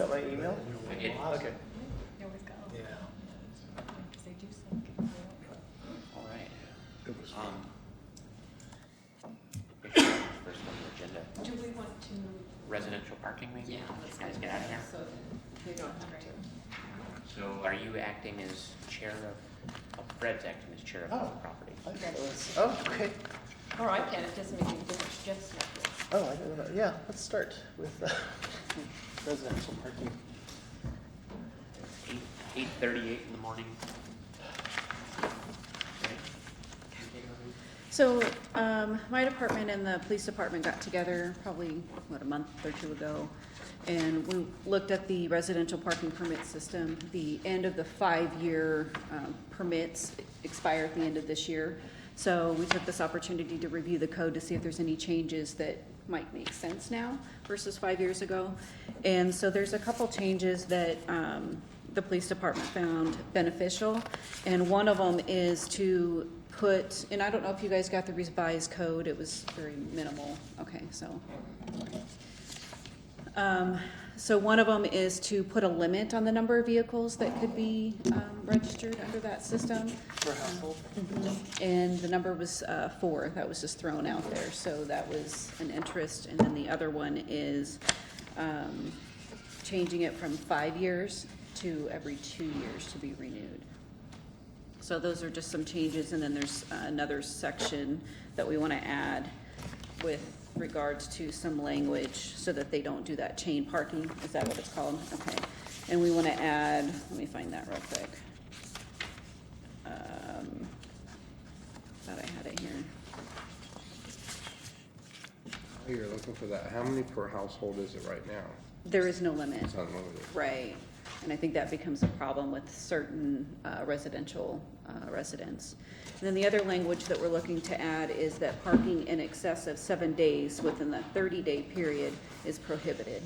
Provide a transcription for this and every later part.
got my email? It- Okay. You always got them. Yeah. Because they do sync. All right. It was First on the agenda, Do we want to? residential parking maybe? Yeah, let's Guys go get out of here. so they don't have to. So are you acting as chair of, Fred's acting as chair of Oh. the property? I thought it was, oh, okay. Or I can, it doesn't make any difference, just like this. Oh, I don't know. Yeah, let's start with residential parking. 8:38 in the morning. So, my department and the police department got together probably, a month or two ago, and we looked at the residential parking permit system. The end of the 5-year permits expire at the end of this year. So we took this opportunity to review the code to see if there's any changes that might make sense now versus 5 years ago. And so there's a couple changes that the police department found beneficial. And one of them is to put, and I don't know if you guys got the revised code, it was very minimal. Okay, so. So one of them is to put a limit on the number of vehicles that could be registered under that system. Per household? And the number was 4, that was just thrown out there, so that was an interest. And then the other one is changing it from 5 years to every 2 years to be renewed. So those are just some changes, and then there's another section that we want to add with regards to some language so that they don't do that chain parking. Is that what it's called? Okay. And we want to add, let me find that real quick. Thought I had it here. Oh, you're looking for that. How many per household is it right now? There is no limit. It's unlimited. Right. And I think that becomes a problem with certain residential residents. And then the other language that we're looking to add is that parking in excess of 7 days within the 30-day period is prohibited.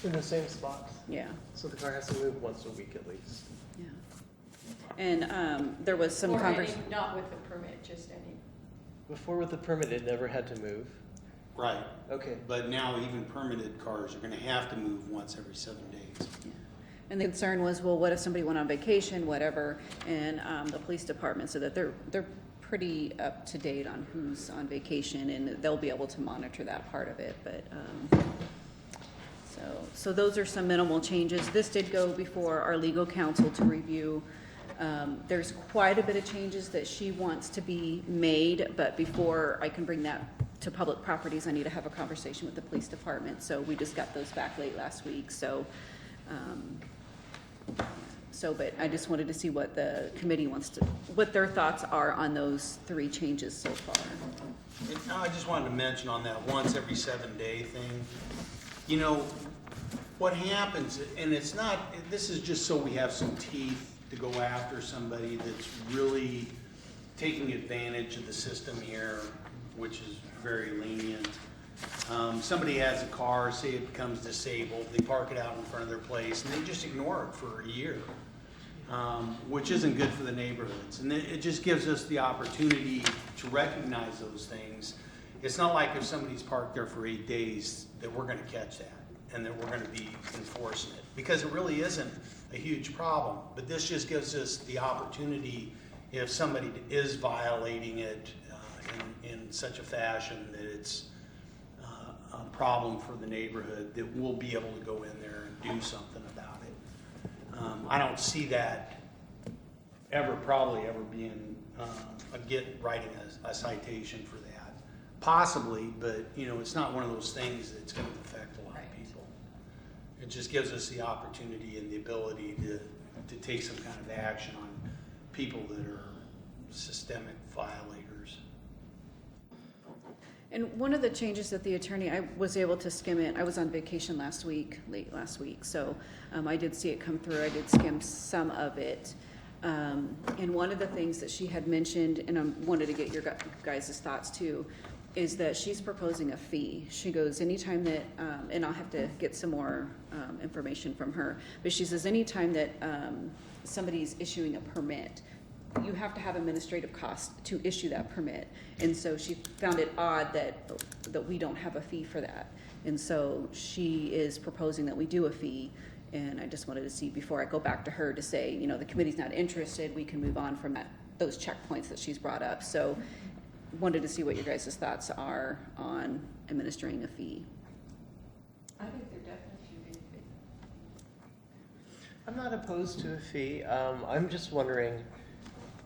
In the same spot. Yeah, So the car has to move once a week at least. yeah. And there was some Or conversation. any, not with the permit, just any. Before with the permit, it never had to move. Right, Okay. but now even permitted cars are gonna have to move once every 7 days. And the concern was, well, what if somebody went on vacation, whatever, and the police department said that they're pretty up to date on who's on vacation, and they'll be able to monitor that part of it, but, so those are some minimal changes. This did go before our legal counsel to review. There's quite a bit of changes that she wants to be made, but before I can bring that to public properties, I need to have a conversation with the police department, so we just got those back late last week, but I just wanted to see what the committee what their thoughts are on those 3 changes so far. And I just wanted to mention on that once every 7 day thing, you know, what happens, and it's not, this is just so we have some teeth to go after somebody that's really taking advantage of the system here, which is very lenient. Somebody has a car, say it becomes disabled, they park it out in front of their place, and they just ignore it for a year, which isn't good for the neighborhoods. And it just gives us the opportunity to recognize those things. It's not like if somebody's parked there for 8 days that we're gonna catch that and that we're gonna be enforcing it, because it really isn't a huge problem. But this just gives us the opportunity, if somebody is violating it in such a fashion that it's a problem for the neighborhood, that we'll be able to go in there and do something about it. I don't see that probably ever being writing a citation for that. Possibly, but you know, it's not one of those things that's going to affect a lot of people. It just gives us the opportunity and the ability to take some kind of action on people that are systemic violators. And one of the changes that the attorney, I was able to skim it. I was on vacation late last week, so I did see it come through. I did skim some of it. And one of the things that she had mentioned, and I wanted to get your guys' thoughts too, is that she's proposing a fee. She goes, anytime that, and I'll have to get some more information from her, but she says anytime that somebody's issuing a permit, you have to have administrative costs to issue that permit. And so she found it odd that we don't have a fee for that. And so she is proposing that we do a fee. And I just wanted to see, before I go back to her, to say, you know, the committee's not interested, we can move on from those checkpoints that she's brought up. So wanted to see what your guys' thoughts are on administering a fee. I think there definitely should be a fee. I'm not opposed to a fee. I'm just wondering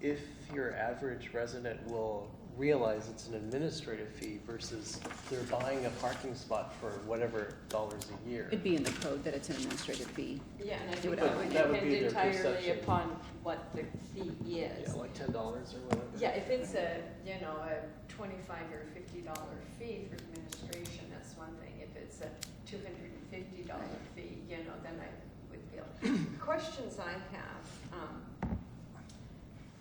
if your average resident will realize it's an administrative fee versus they're buying a parking spot for whatever dollars a year. It'd be in the code that it's an administrative fee. Yeah, and I It think would that outline would it. That would be depend their entirely perception. upon what the fee is. Yeah, like $10 or whatever. Yeah, if it's a, you know, a $25 or $50 fee for administration, that's one thing. If it's a $250 fee, you know, then I would feel. Questions I have,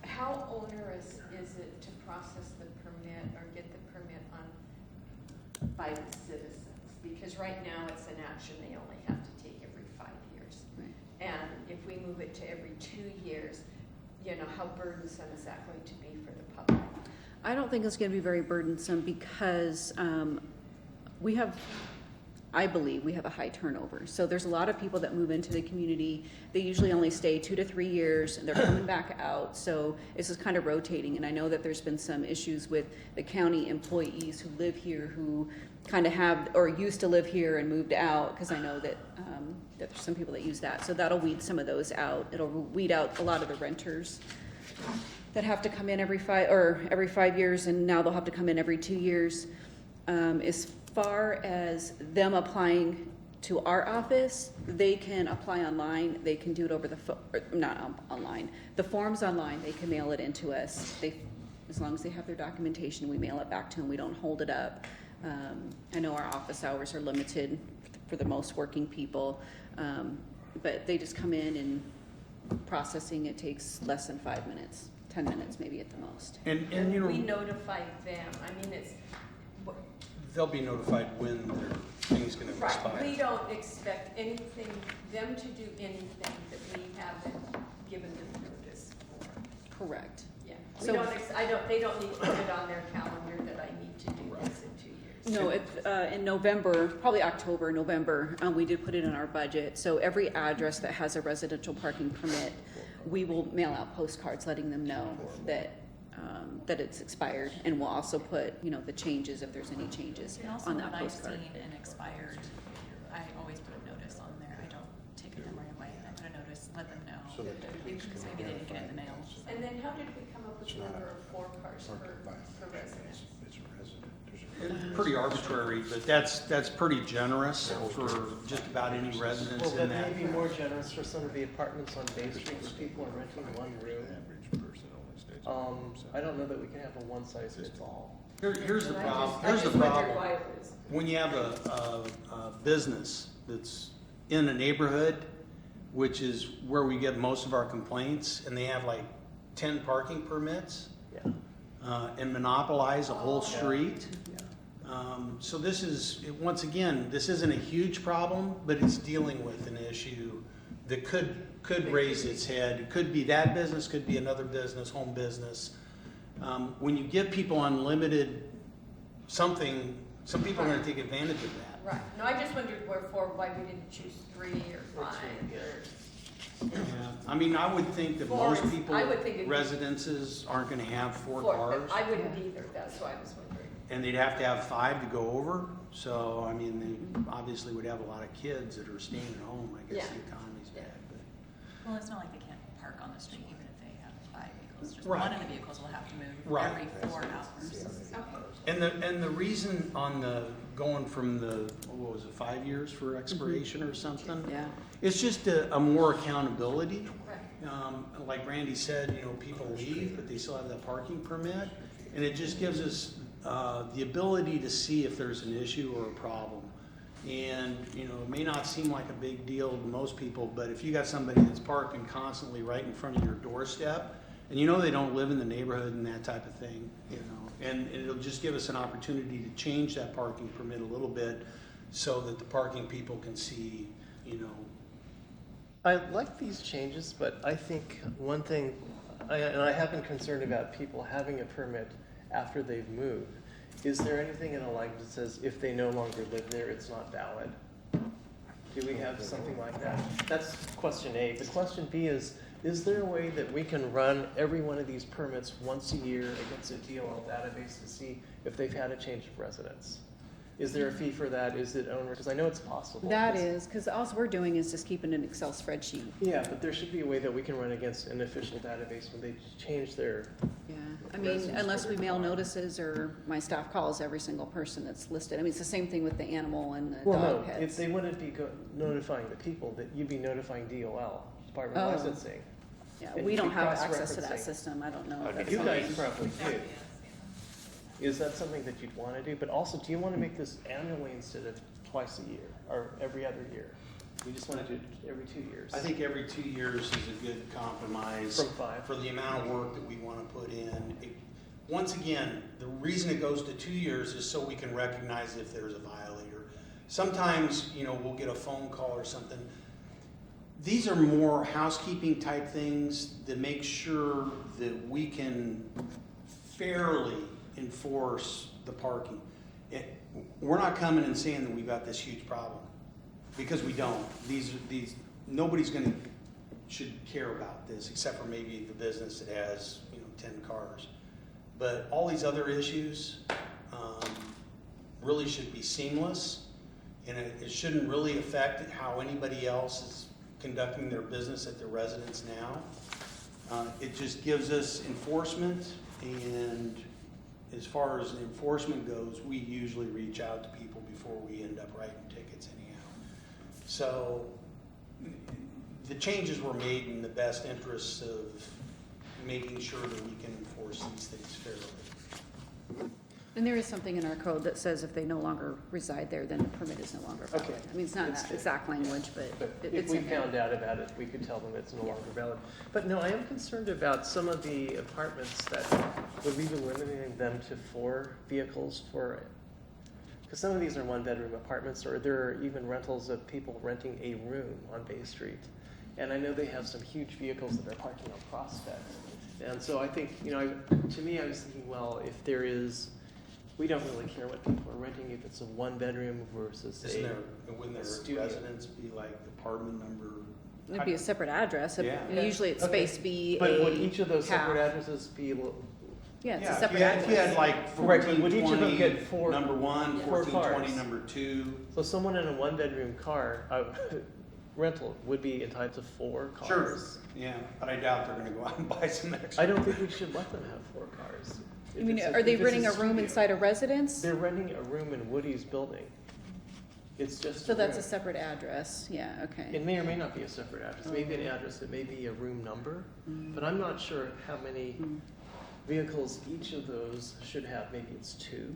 how onerous is it to process the permit or get the permit by the citizens? Because right now it's an action they only have to take every 5 years. Right. And if we move it to every 2 years, you know, how burdensome is that going to be for the public? I don't think it's going to be very burdensome because I believe we have a high turnover. So there's a lot of people that move into the community. They usually only stay 2 to 3 years and they're coming back out. So it's just kind of rotating. And I know that there's been some issues with the county employees who live here who kind of have, or used to live here and moved out, because I know that there's some people that use that. So that'll weed some of those out. It'll weed out a lot of the renters that have to come in every 5 years, and now they'll have to come in every 2 years. As far as them applying to our office, they can apply online. They can do it over the online. The form's online. They can mail it into us. As long as they have their documentation, we mail it back to them. We don't hold it up. I know our office hours are limited for the most working people, but they just come in, and processing it takes less than 5 minutes, 10 minutes maybe at the most. And you We know, notify them. I mean, it's, they'll be notified when their thing's gonna right, we expire. don't expect anything, them to do anything that we haven't given them notice for. Correct. Yeah, So- they don't need to put it on their calendar that I need to do this in 2 years. No, in November, probably October, November, we did put it in our budget. So every address that has a residential parking permit, we will mail out postcards letting them know that it's expired. And we'll also put, you know, the changes, if there's any changes And also on when that I've postcard. seen an expired, I always put a notice on there. I don't take them right away. I put a notice, let them know. So that Because maybe they didn't get it in the mail. And then how did we come up with It's the not number of 4 cars per residence? It's a resident. There's a It's pretty arbitrary, but that's pretty generous for just about any residence Well, in that that. may be more generous for some of the apartments on Bay Street where people are renting one room. average person only stays at home. I don't know that we can have a one size fits all. Here's the And problem, I here's the just wondered problem. why it was. When you have a business that's in a neighborhood, which is where we get most of our complaints, and they have like 10 parking permits, Yeah. and monopolize a whole Yeah. street. Yeah. So this is, once again, this isn't a huge problem, but it's dealing with an issue that could raise its head. It could be that business, could be another business, home business. When you give people unlimited something, some people are gonna take advantage of that. Right, no, I just wondered why we didn't choose 3 or 5 or. Yeah. I mean, I would think that Four most is- people, I would think it'd be- residences aren't gonna have 4 4, cars. but I wouldn't either, that's why I was wondering. And they'd have to have 5 to go over, so, I mean, they obviously would have a lot of kids that are staying at home, I guess Yeah. the economy's Yeah. bad, but. Well, it's not like they can't park on the street even if they have 5 vehicles. Just Right. one of the vehicles will have to move Right. every 4 hours. Okay. And the reason on the, going from the, what was it, 5 years for expiration or something? Yeah. It's just a more accountability. Right. Like Randy said, you know, people leave, but they still have that parking permit. And it just gives us, the ability to see if there's an issue or a problem. And, you know, it may not seem like a big deal to most people, but if you got somebody that's parking constantly right in front of your doorstep, and you know they don't live in the neighborhood and that type of thing, you know, and it'll just give us an opportunity to change that parking permit a little bit so that the parking people can see, you know. I like these changes, but I think one thing, and I have been concerned about people having a permit after they've moved. Is there anything in a language that says if they no longer live there, it's not valid? Do we have something like that? That's question A. But question B is there a way that we can run every one of these permits once a year against a DOL database to see if they've had a change of residence? Is there a fee for that? Is it owner? Because I know it's possible. That is, because all we're doing is just keeping an Excel spreadsheet. Yeah, but there should be a way that we can run against an official database when they change their, Yeah, I mean, Residence unless we for mail their car. notices or my staff calls every single person that's listed. I mean, it's the same thing with the animal and the well, dog no, if pets. they wouldn't be notifying the people, that you'd be notifying DOL, Department of Oh. Licensing. Yeah, and we you'd don't be have access to that cross-referencing. system. I don't know. if Okay. that's You something- guys probably do. Is that something that you'd want to do? But also, do you want to make this annually instead of twice a year or every other year? We just want to do it every 2 years. I think every 2 years is a good compromise. From 5. For the amount of work that we want to put in. Once again, the reason it goes to 2 years is so we can recognize if there's a violator. Sometimes, we'll get a phone call or something. These are more housekeeping type things that make sure that we can fairly enforce the parking. We're not coming and saying that we've got this huge problem, because we don't. Nobody's should care about this, except for maybe the business that has 10 cars. But all these other issues really should be seamless, and it shouldn't really affect how anybody else is conducting their business at their residence now. It just gives us enforcement, and as far as enforcement goes, we usually reach out to people before we end up writing tickets anyhow. So the changes were made in the best interests of making sure that we can enforce these things fairly. And there is something in our code that says if they no longer reside there, then the permit is no longer valid. Okay. I mean, it's not It's that good. exact language, but If it's we in there. found out about it, we could tell them it's no longer valid. But no, I am concerned about some of the apartments that would we be limiting them to 4 vehicles for, because some of these are 1-bedroom apartments, or there are even rentals of people renting a room on Bay Street. And I know they have some huge vehicles that are parking on Prospect. And so I think, to me, I was thinking, well, if there is, we don't really care what people are renting, if it's a 1-bedroom versus Wouldn't their studio. residence be like apartment number? It'd be a separate address. Yeah. Usually it's Okay. space B, But would A, each of those separate half. addresses be, Yeah, it's Yeah, a if separate you had address. like Right, but would each of them 1420 get 4 number 1, 4 1420 cars? number 2. so someone in a 1-bedroom car, rental would be entitled to 4 cars? Sure. Yeah, but I doubt they're gonna go out and buy some extra. I don't think we should let them have 4 cars. I If mean, it's are they if it's renting a room studio. inside a residence? They're renting a room in Woody's building. It's just So a that's a room. separate address, yeah, okay. It may or may not be a separate address. Maybe an address, it may be a room number, but I'm not sure how many vehicles each of those should have. Maybe it's 2.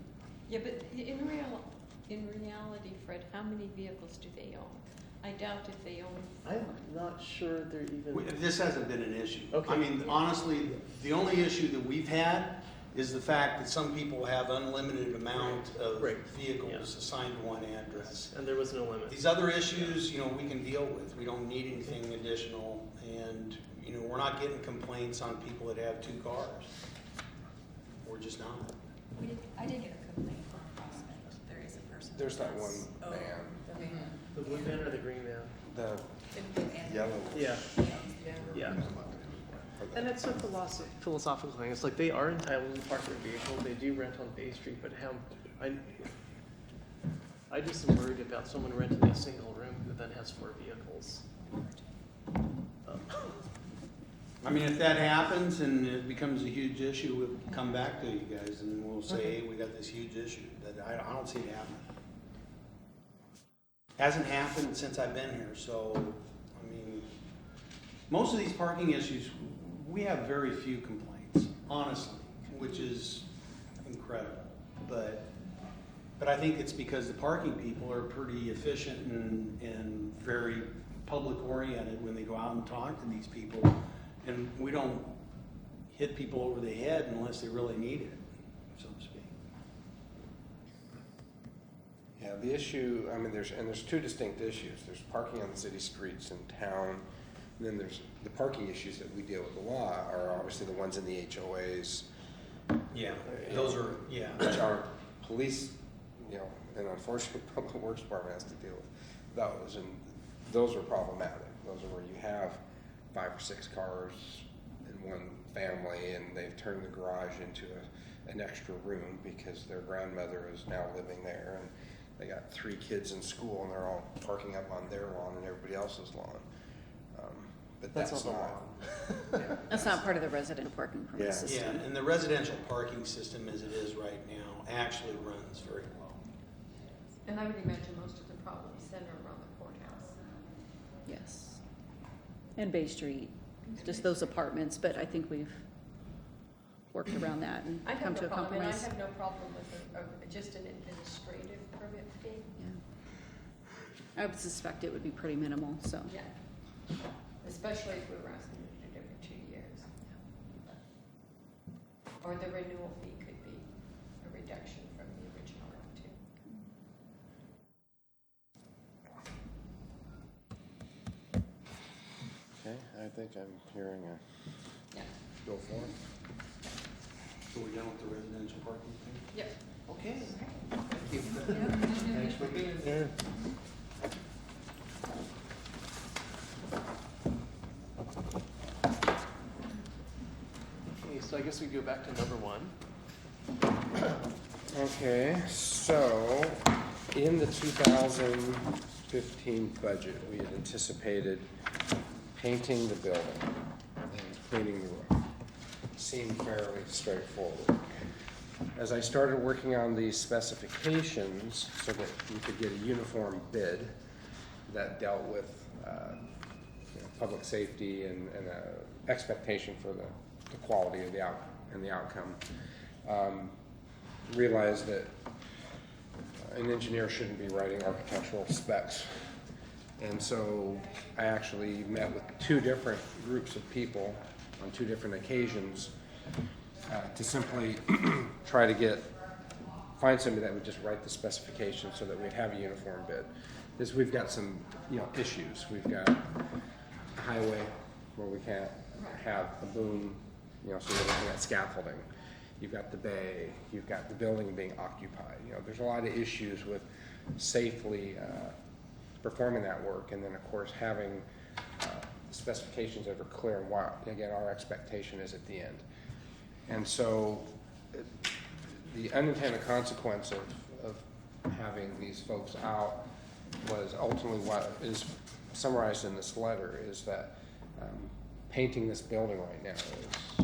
Yeah, but in reality, Fred, how many vehicles do they own? I doubt if they own. I'm not sure they're even. This hasn't been an issue. Okay. I mean, honestly, the only issue that we've had is the fact that some people have unlimited amount of Right. vehicles Yeah. assigned to one address. And there was no limit. These other issues, we can deal with. We don't need anything additional, and, we're not getting complaints on people that have 2 cars. We're just not. I did get a complaint from Prospect. There is a person. There's that that's- one van, The van. The blue van or the green van? the The van. yellow. Yeah, Yeah. yeah. Or the- And it's a philosophical thing. It's like they are entitled to park their vehicle. They do rent on Bay Street, but I just am worried about someone renting a single room who then has 4 vehicles. I mean, if that happens and it becomes a huge issue, we'll come back to you guys and we'll say, hey, we got this huge issue. That I don't see it happening. Hasn't happened since I've been here, so, I mean, most of these parking issues, we have very few complaints, honestly, which is incredible. But I think it's because the parking people are pretty efficient and very public oriented when they go out and talk to these people. And we don't hit people over the head unless they really need it, so to speak. Yeah, the issue, I mean, there's 2 distinct issues. There's parking on the city streets in town, and then there's the parking issues that we deal with the law are obviously the ones in the HOAs, Yeah, those are, yeah. which our police, and unfortunately, Public Works Department has to deal with those. And those are problematic. Those are where you have 5 or 6 cars in one family, and they've turned the garage into an extra room because their grandmother is now living there, and they got 3 kids in school, and they're all parking up on their lawn and everybody else's lawn. But that's on the not. lawn. Yeah. That's not part of the residential parking permit Yeah. system. Yeah, and the residential parking system as it is right now actually runs very low. And I would imagine most of the problems center around the courthouse. Yes. And Bay Street, just those apartments, but I think we've worked around that and I come have to no a problem, and I compromise. have no problem with just an administrative permit fee. Yeah. I would suspect it would be pretty minimal, so. Yeah. Especially if we were asking them to do it every 2 years. Or the renewal fee could be a reduction from the original too. Okay, I think I'm hearing a Yeah. go for it. So we're done with the residential parking thing? Yep. Okay. Thank you. Thanks for being here. Okay, so I guess we go back to number 1. Okay, so in the 2015 budget, we had anticipated painting the building and cleaning the roof. Seemed fairly straightforward. As I started working on the specifications so that we could get a uniform bid that dealt with public safety and expectation for the quality of the outcome, realized that an engineer shouldn't be writing architectural specs. And so I actually met with 2 different groups of people on 2 different occasions to simply try to find somebody that would just write the specifications so that we'd have a uniform bid. Because we've got some, issues. We've got a highway where we can't have a boom, so we're looking at scaffolding. You've got the bay, you've got the building being occupied. There's a lot of issues with safely performing that work, and then of course having specifications that are clear and what, again, our expectation is at the end. And so the unintended consequence of having these folks out was ultimately what is summarized in this letter is that painting this building right now is a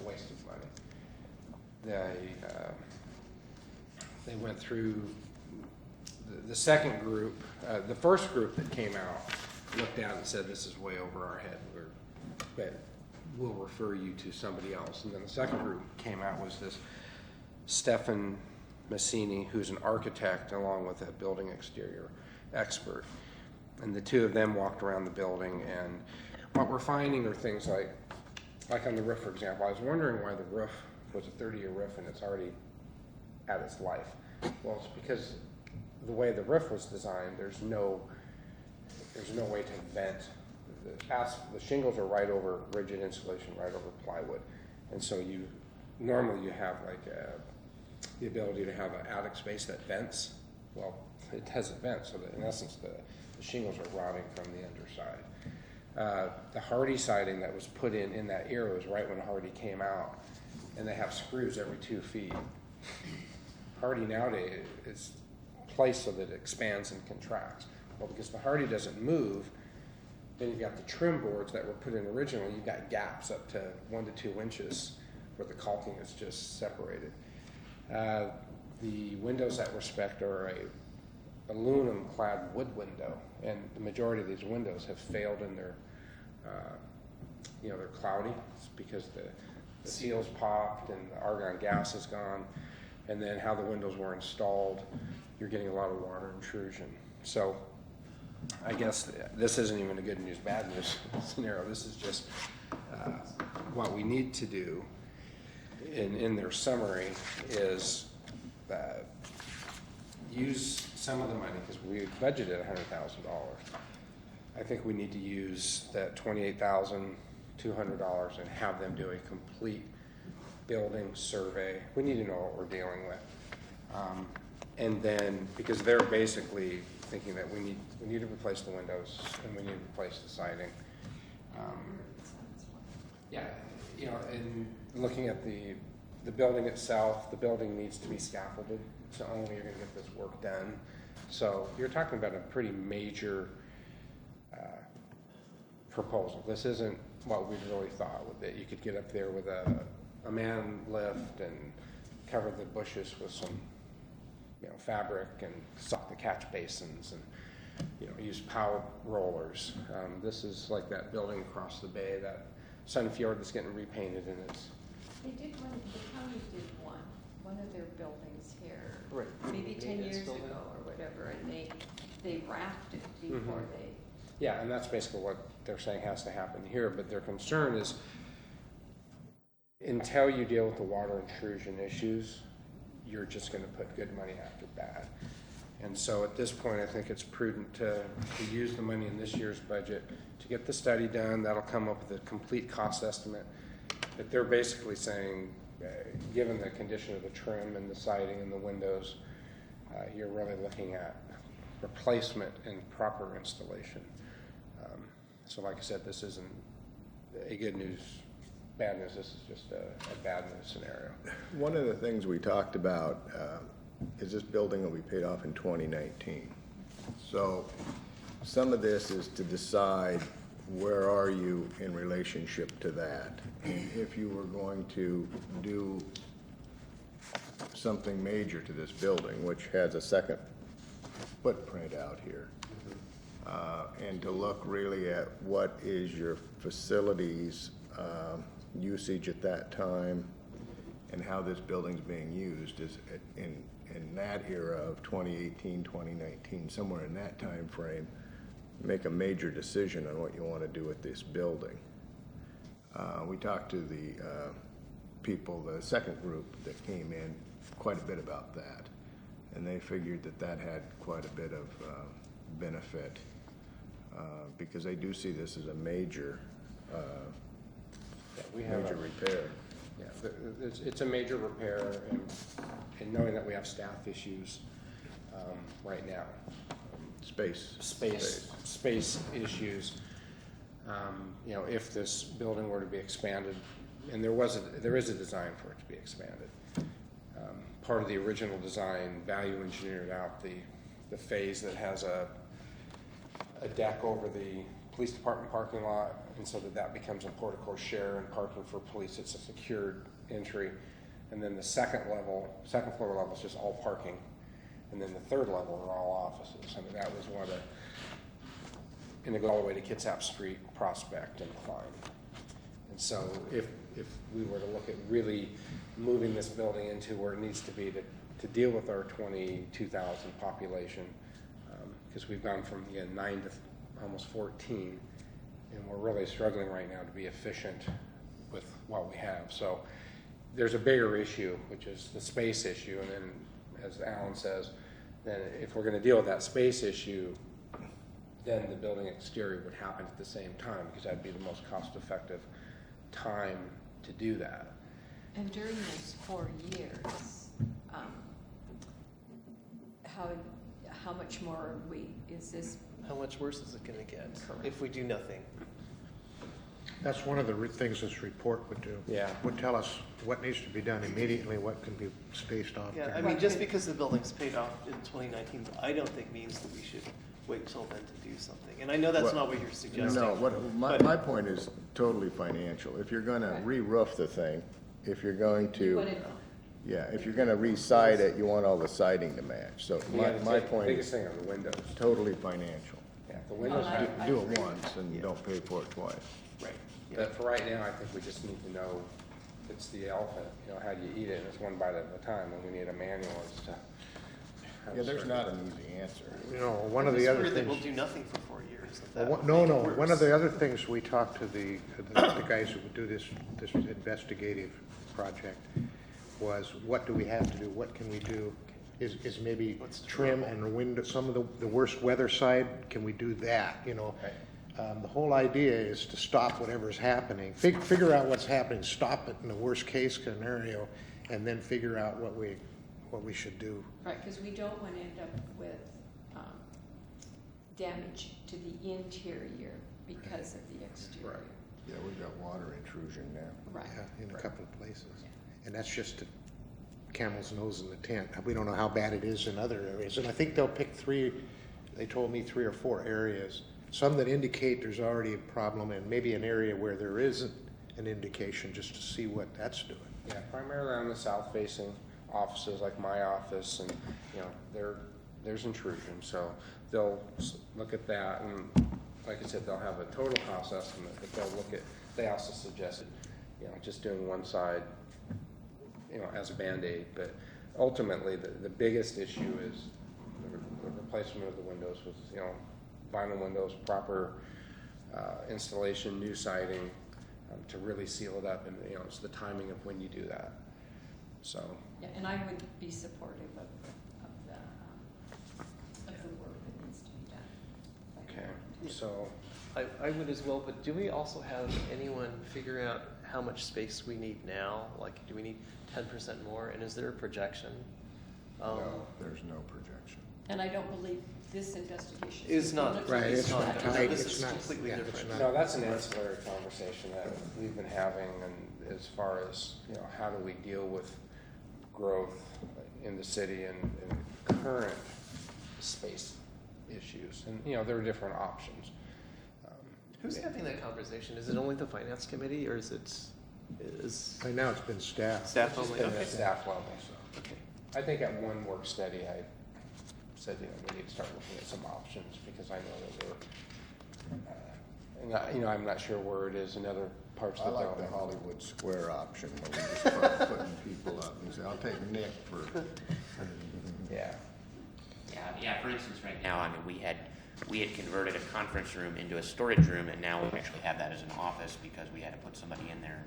waste of money. They went through the second group, the first group that came out looked at it and said, this is way over our head, but we'll refer you to somebody else. And then the second group came out was this Stefan Massini, who's an architect along with a building exterior expert. And the 2 of them walked around the building, and what we're finding are things like on the roof, for example. I was wondering why the roof was a 30-year roof and it's already at its life. Well, it's because the way the roof was designed, there's no way to vent. The shingles are right over rigid insulation, right over plywood, and so normally you have like the ability to have an attic space that vents. Well, it doesn't vent, so that in essence the shingles are rotting from the underside. The Hardy siding that was put in that era was right when Hardy came out, and they have screws every 2 feet. Hardy nowadays is placed so that it expands and contracts. Well, because the Hardy doesn't move, then you've got the trim boards that were put in originally, you've got gaps up to 1 to 2 inches where the caulking is just separated. The windows that were spec'd are a aluminum-clad wood window, and the majority of these windows have failed in their, they're cloudy. It's because the seals popped and the argon gas is gone, and then how the windows were installed, you're getting a lot of water intrusion. So I guess this isn't even a good news, bad news scenario. This is just what we need to do in their summary is use some of the money, because we budgeted $100,000. I think we need to use that $28,200 and have them do a complete building survey. We need to know what we're dealing with. And then, because they're basically thinking that we need to replace the windows and we need to replace the siding. Yeah, you know, and looking at the building itself, the building needs to be scaffolded. It's the only way you're gonna get this work done. So you're talking about a pretty major proposal. This isn't what we really thought, that you could get up there with a man lift and cover the bushes with some, you know, fabric and stock the catch basins and, you know, use power rollers. This is like that building across the bay, that Sunfjord that's getting repainted, and it's, They did one, the county did one of their buildings here, Right. maybe 10 Maintenance years building. ago or whatever, and they wrapped it before Mhm. they, yeah, and that's basically what they're saying has to happen here. But their concern is until you deal with the water intrusion issues, you're just going to put good money after bad. And so at this point, I think it's prudent to use the money in this year's budget to get the study done. That'll come up with a complete cost estimate. But they're basically saying, given the condition of the trim and the siding and the windows, you're really looking at replacement and proper installation. So like I said, this isn't a good news, bad news. This is just a bad news scenario. One of the things we talked about is this building will be paid off in 2019. So some of this is to decide where are you in relationship to that. And if you were going to do something major to this building, which has a second footprint out here, and to look really at what is your facilities usage at that time and how this building's being used is in that era of 2018, 2019, somewhere in that time frame, make a major decision on what you want to do with this building. We talked to the people, the second group that came in, quite a bit about that, and they figured that that had quite a bit of benefit because they do see this as a major We have major repair. Yeah, it's a major repair, and knowing that we have staff issues right now, space issues. You know, if this building were to be expanded, and there is a design for it to be expanded. Part of the original design value engineered out the phase that has a deck over the police department parking lot, and so that becomes a portico share and parking for police. It's a secured entry. And then the second floor level is just all parking. And then the third level are all offices. I mean, that was one of the, and it goes all the way to Kitsap Street, Prospect, and Klein. And so if we were to look at really moving this building into where it needs to be to deal with our 22,000 population, because we've gone from 9 to almost 14, and we're really struggling right now to be efficient with what we have. So there's a bigger issue, which is the space issue, and then, as Alan says, then if we're going to deal with that space issue, then the building exterior would happen at the same time, because that'd be the most cost-effective time to do that. and during those 4 years, how much more is this? How much worse is it gonna get if we do nothing? That's one of the things this report would do. Yeah. Would tell us what needs to be done immediately, what can be spaced off. Yeah, there. I mean, just because the building's paid off in 2019, I don't think means that we should wait till then to do something. And I know that's Well, not what you're suggesting. No, my but- point is totally financial. If you're gonna re-roof the thing, if you're going to, yeah, if you're gonna re-side it, you want all the siding to match. So my point Biggest is thing are the windows. totally financial. Yeah, the windows. Do it once and you don't pay for it twice. Right. But for right now, I think we just need to know, it's the elephant, you know, how do you eat it? And it's one bite at a time, and we need a manual as to. how to Yeah, there's serve not it. an easy answer. You know, one of I'm the just other worried that things. we'll do nothing for 4 years. Well, That no, would no, make it one of worse. the other things we talked to the guys who would do this investigative project was, what do we have to do, what can we do? Is maybe What's the trim and window, some of the worst weather side, can we do that, you know? The whole idea is to stop whatever's happening, figure out what's happening, stop it in the worst case scenario, and then figure out what we should do. Right, because we don't want to end up with damage to the interior because of the exterior. Right. Yeah, we've got water intrusion now. Right. Yeah, in a couple of places. And that's just the camel's nose in the tent. We don't know how bad it is in other areas. And I think they'll pick they told me 3 or 4 areas. Some that indicate there's already a problem and maybe an area where there isn't an indication, just to see what that's doing. Yeah, primarily on the south-facing offices, like my office, and, you know, there's intrusion, so they'll look at that, and like I said, they'll have a total cost estimate, but they'll look at, they also suggested, you know, just doing one side, you know, as a Band-Aid, but ultimately, the biggest issue is the replacement of the windows with, you know, vinyl windows, proper installation, new siding, to really seal it up, and, you know, it's the timing of when you do that, so. Yeah, and I would be supportive of the work that needs to be done. Okay, so, I would as well, but do we also have anyone figure out how much space we need now? Like, do we need 10% more, and is there a projection? No, there's no projection. And I don't believe this investigation Is not, Right, it's it's not, not no, tied, this it's is not- completely yeah, it's different. not- no, that's an ancillary conversation that we've been having, and as far as, you know, how do we deal with growth in the city and current space issues, and, you know, there are different options. Who's having that conversation? Is it only the finance committee, or is Right now, it's been staff. staff Just only? at Okay. the staff level, so. Okay. I think at one work study, I said, you know, we need to start looking at some options, because I know that we're, and I, you know, I'm not sure where it is in other parts I of the like the zone. Hollywood Square option, where we just start putting people up and say, I'll take Nick for. Yeah, Yeah, for instance, right now, I mean, we had converted a conference room into a storage room, and now we actually have that as an office because we had to put somebody in there.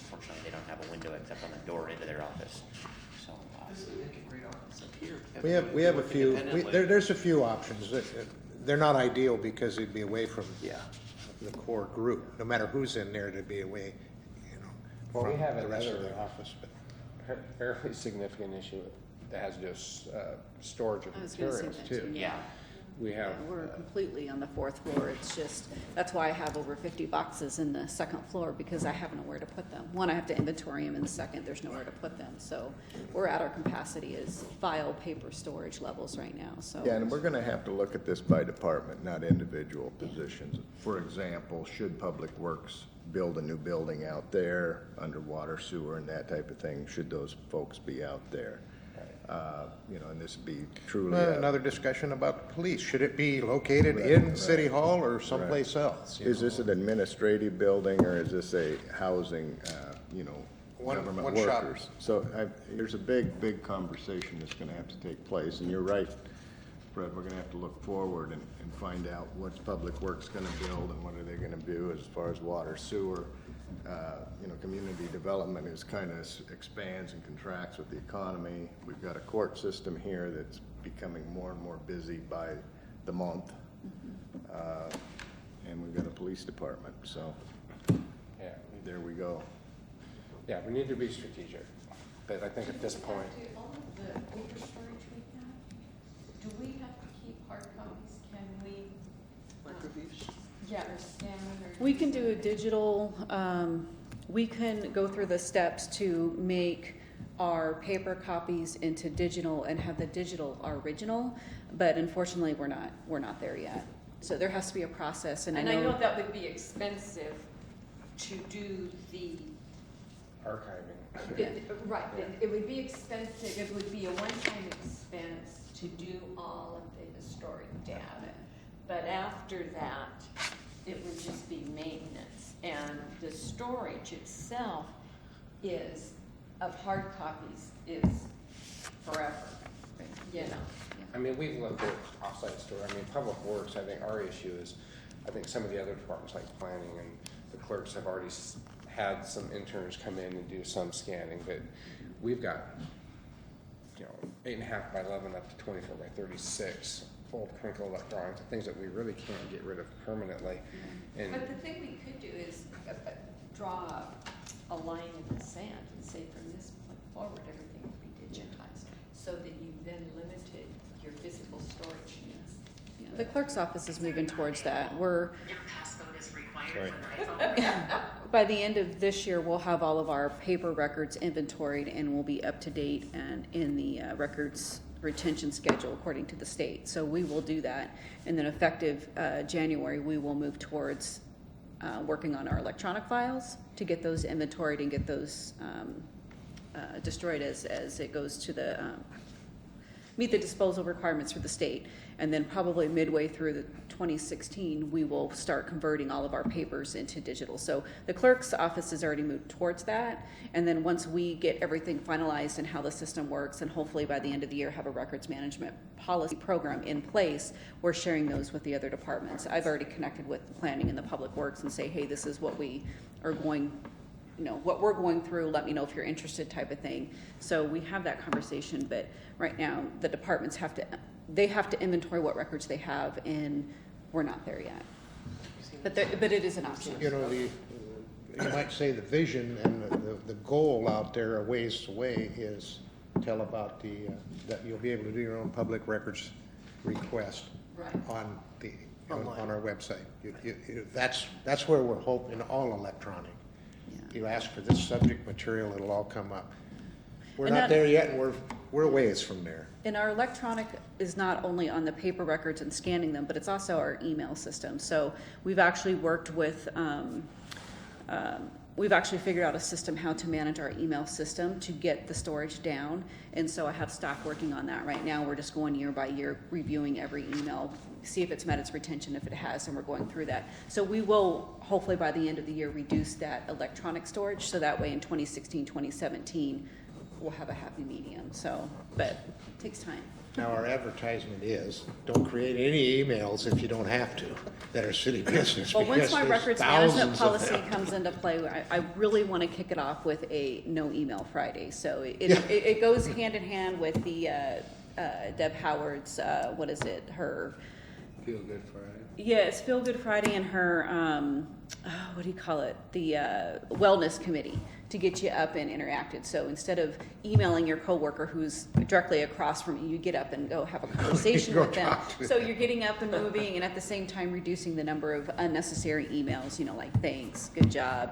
Unfortunately, they don't have a window except on the door into their office. So, This would make a great office up here. We have a Work few, independently. there's a few options. They're not ideal because they'd be away from Yeah. the core group. No matter who's in there, they'd be away, you know, Well, we from have the rest of another- the office. But fairly significant issue that has to do with storage of I was gonna say materials that too. too. yeah. We have, Yeah, we're completely on the 4th floor. It's just, that's why I have over 50 boxes in the 2nd floor, because I have nowhere to put them. One, I have to inventory them, and second, there's nowhere to put them. So we're at our capacity as file paper storage levels right now, so. Yeah, and we're gonna have to look at this by department, not individual positions. For example, should Public Works build a new building out there, underwater sewer and that type of thing, should those folks be out there? You know, and this would be truly. another discussion about the police. Should it be located in Right. City Hall or someplace else? you Is know? this an administrative building, or is this a housing, you know, government one shop. workers? So there's a big conversation that's gonna have to take place, and you're right, Fred, we're gonna have to look forward and find out what's Public Works gonna build and what are they gonna do as far as water, sewer. You know, community development is kind of expands and contracts with the economy. We've got a court system here that's becoming more and more busy by the month. And we've got a police department, so yeah, there we go. yeah, we need to be strategic, but I think at this point, Do all of the paper storage we have, do we have to keep hard copies? Can we, Microfiche? yeah, or scan it or? We can do a digital, we can go through the steps to make our paper copies into digital and have the digital our original, but unfortunately, we're not there yet. So there has to be a process, and I And I know know, that would be expensive to do the, archiving. right, it would be expensive, it would be a one-time expense to do all of the historic data. But after that, it would just be maintenance. And the storage itself is, of hard copies, is forever, you know. I mean, we've looked at offsite storage. I mean, Public Works, I think our issue is, I think some of the other departments like planning and the clerks have already had some interns come in and do some scanning, but we've got, you know, 8.5 by 11 up to 24 by 36 full crinkle drawings, things that we really can't get rid of permanently. And But the thing we could do is draw a line in the sand and say from this point forward, everything will be digitized, so that you then limited your physical storage needs. yeah. The clerk's office is moving towards that. We're, Your passcode is required Sorry. for the iPhone. by the end of this year, we'll have all of our paper records inventoried and we'll be up to date and in the records retention schedule according to the state. So we will do that. And then effective January, we will move towards working on our electronic files to get those inventoried and get those destroyed as it goes to the meet the disposal requirements for the state. And then probably midway through the 2016, we will start converting all of our papers into digital. So the clerk's office has already moved towards that. And then once we get everything finalized and how the system works, and hopefully by the end of the year have a records management policy program in place, we're sharing those with the other departments. I've already connected with the planning and the public works and say, hey, this is what we are going, what we're going through, let me know if you're interested, type of thing. So we have that conversation, but right now the departments have to inventory what records they have, and we're not there yet. But it is an option. You know, you might say the vision and the goal out there a ways away is tell about that you'll be able to do your own public records request Right. on Online. our website. That's where we're hoping, all electronic. Yeah. You ask for this subject material, it'll all come up. We're And not that- there yet, and we're a ways from there. And our electronic is not only on the paper records and scanning them, but it's also our email system. So we've actually worked with, we've actually figured out a system how to manage our email system to get the storage down. And so I have staff working on that right now. We're just going year by year, reviewing every email, see if it's met its retention. If it has, and we're going through that. So we will, hopefully by the end of the year, reduce that electronic storage. So that way in 2016, 2017, we'll have a happy medium. So, but it takes time. Now, our advertisement is, don't create any emails if you don't have to, that are city business. Well, once because my there's records management thousands of policy them. comes into play, I really want to kick it off with a no email Friday. So it goes hand in hand with the Deb Howard's, what is it, her, Feel Good Friday. yeah, it's Feel Good Friday and her, what do you call it? The wellness committee to get you up and interacted. So instead of emailing your coworker who's directly across from you, you get up and go have a conversation Go with them. talk to So you're getting up and moving, and at the same time reducing the number of unnecessary emails. Like thanks, good job,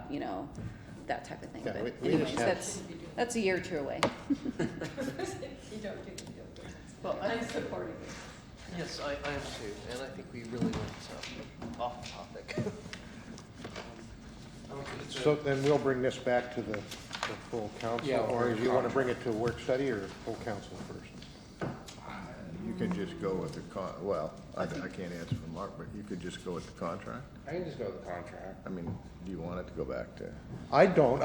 that type of thing. Yeah, But we just anyways, have- that's a year or two away. You don't do the field visits. Well, I'm supporting it. Yes, I am too, and I think we really went off topic. So then we'll bring this back to the full council, Yeah, or or do you want to bring it to a work study or full council first? You can just go with the I can't answer for Mark, but you could just go with the contract? I can just go with the contract. I mean, do you want it to go back to? I don't,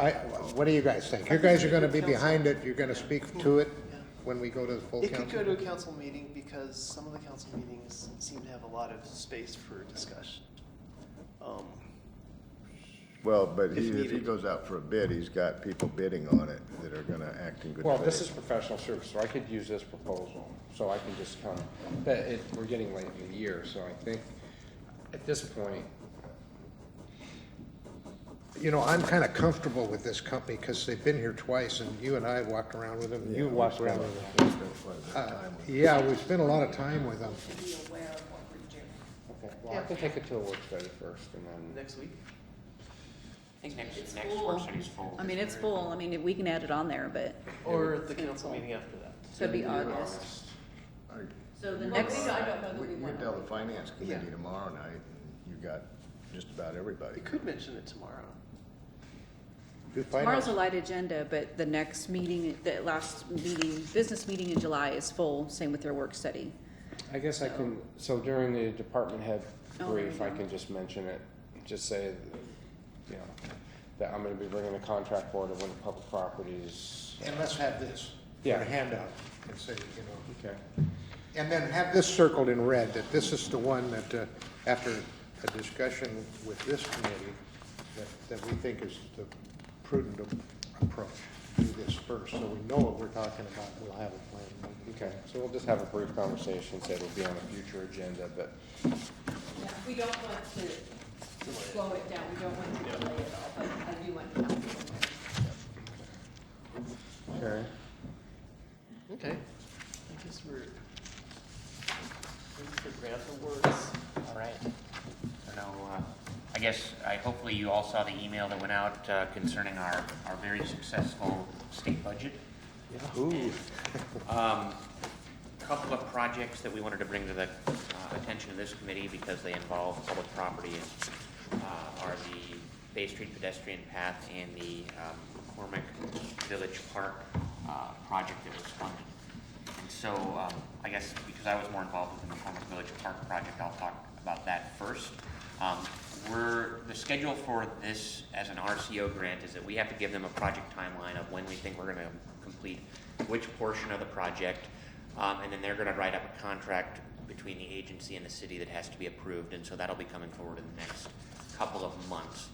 what do you guys think? You guys are going to be behind it, you're going to speak to it when we go to the full It could go to council? a council meeting because some of the council meetings seem to have a lot of space for discussion. Well, but If if he needed. goes out for a bid, he's got people bidding on it that are gonna act in good faith. Well, this is professional service, so I could use this proposal, so I can just come, but we're getting late in the year, so I think at this point, I'm kind of comfortable with this company because they've been here twice, and you and I walked around with them, and you Yeah, walked we around spent- with them. we spent quite a bit of time with it. Yeah, we spent a lot of time with them. To be aware of what we're doing. okay, well, I can take it to a work study first, and then, Next week? I think It's next full. work study's full. I mean, it's full. I mean, we can add it on there, but Or the council meeting after that? it's gonna be to be August. honest, I- So the Well, next, I don't know that we You want can tell to. the finance committee Yeah. tomorrow night, and you got just about everybody. We could mention it tomorrow. Do finance- tomorrow's a light agenda, but the next meeting, the last meeting, business meeting in July is full, same with their work study. I guess I can, so during the department head Oh, brief, there I you go. can just mention it, just say, that I'm gonna be bringing a contract board of Winter Public Properties. And let's have this, Yeah. a handout, and say, Okay. and then have this circled in red, that this is the one that, after a discussion with this committee, that we think is the prudent approach. Do this first, so we know what we're talking about, we'll have a plan. Okay, so we'll just have a brief conversation, say it'll be on a future agenda, but Yeah, we don't want to slow it down, we don't want to delay it all, but I do want to have people aware. Okay. Okay. I guess we're for grant awards. All right. So now, I guess, hopefully you all saw the email that went out concerning our very successful state budget. Ooh. Couple of projects that we wanted to bring to the attention of this committee because they involve public property are the Bay Street pedestrian path and the McCormick Village Park project that was funded. And so I guess because I was more involved with the McCormick Village Park project, I'll talk about that first. The schedule for this as an RCO grant is that we have to give them a project timeline of when we think we're going to complete which portion of the project, and then they're going to write up a contract between the agency and the city that has to be approved, and so that'll be coming forward in the next couple of months.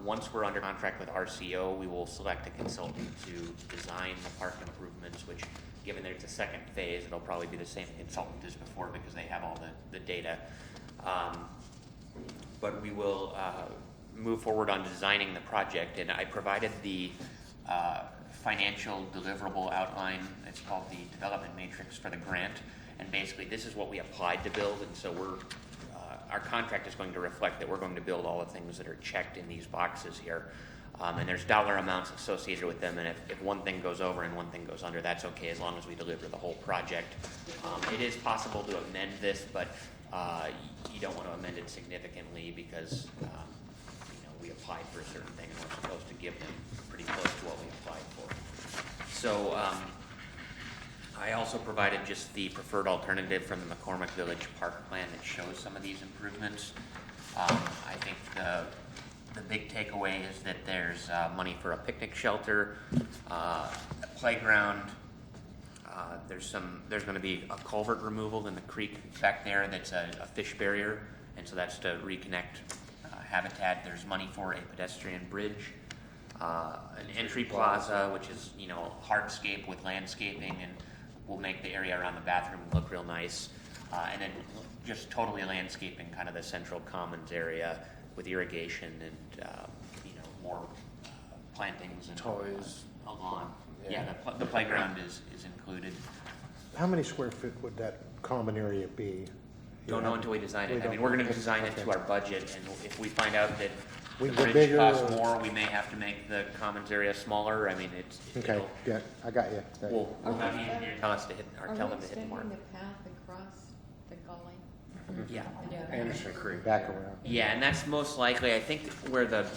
Once we're under contract with RCO, we will select a consultant to design the park improvements, which, given that it's a second phase, it'll probably be the same consultant as before because they have all the data. But we will move forward on designing the project, and I provided the financial deliverable outline. It's called the development matrix for the grant, and basically this is what we applied to build, and so our contract is going to reflect that we're going to build all the things that are checked in these boxes here. And there's dollar amounts associated with them, and if one thing goes over and one thing goes under, that's okay as long as we deliver the whole project. It is possible to amend this, but you don't want to amend it significantly because we applied for a certain thing and we're supposed to give them pretty close to what we applied for. So I also provided just the preferred alternative from the McCormick Village Park plan that shows some of these improvements. I think the big takeaway is that there's money for a picnic shelter, a playground. There's going to be a culvert removal in the creek back there that's a fish barrier, and so that's to reconnect habitat. There's money for a pedestrian bridge, an entry plaza, which is hardscape with landscaping, and will make the area around the bathroom look real nice, and then just totally landscaping kind of the central commons area with irrigation and more plantings and Toys. a lawn. Yeah, the playground is included. How many square feet would that common area be? Don't know until we design We it. I don't mean, we're going know. to design it to Okay. our budget, and if we find out that We the go bridge bigger costs or- more, we may have to make the commons area smaller. I mean, Okay, it'll- yeah, I got you. we'll have the engineer tell us to hit, or tell them to hit the mark. Are we extending the path across the gully? Yeah. Anderson Creek. Back around. Yeah, and that's most likely, I think where the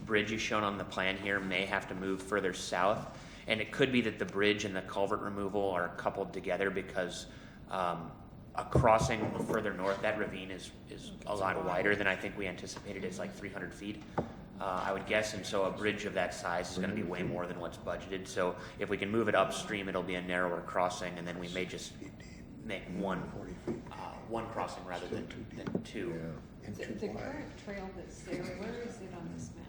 bridge is shown on the plan here may have to move further south. And it could be that the bridge and the culvert removal are coupled together because a crossing further north, that ravine is a lot wider than I think we anticipated. It's like 300 feet, I would guess. And so a bridge of that size is going to be way more than what's budgeted. So if we can move it upstream, it'll be a narrower crossing, and then we may just make one crossing rather than two. The current trail that's there, where is it on this map?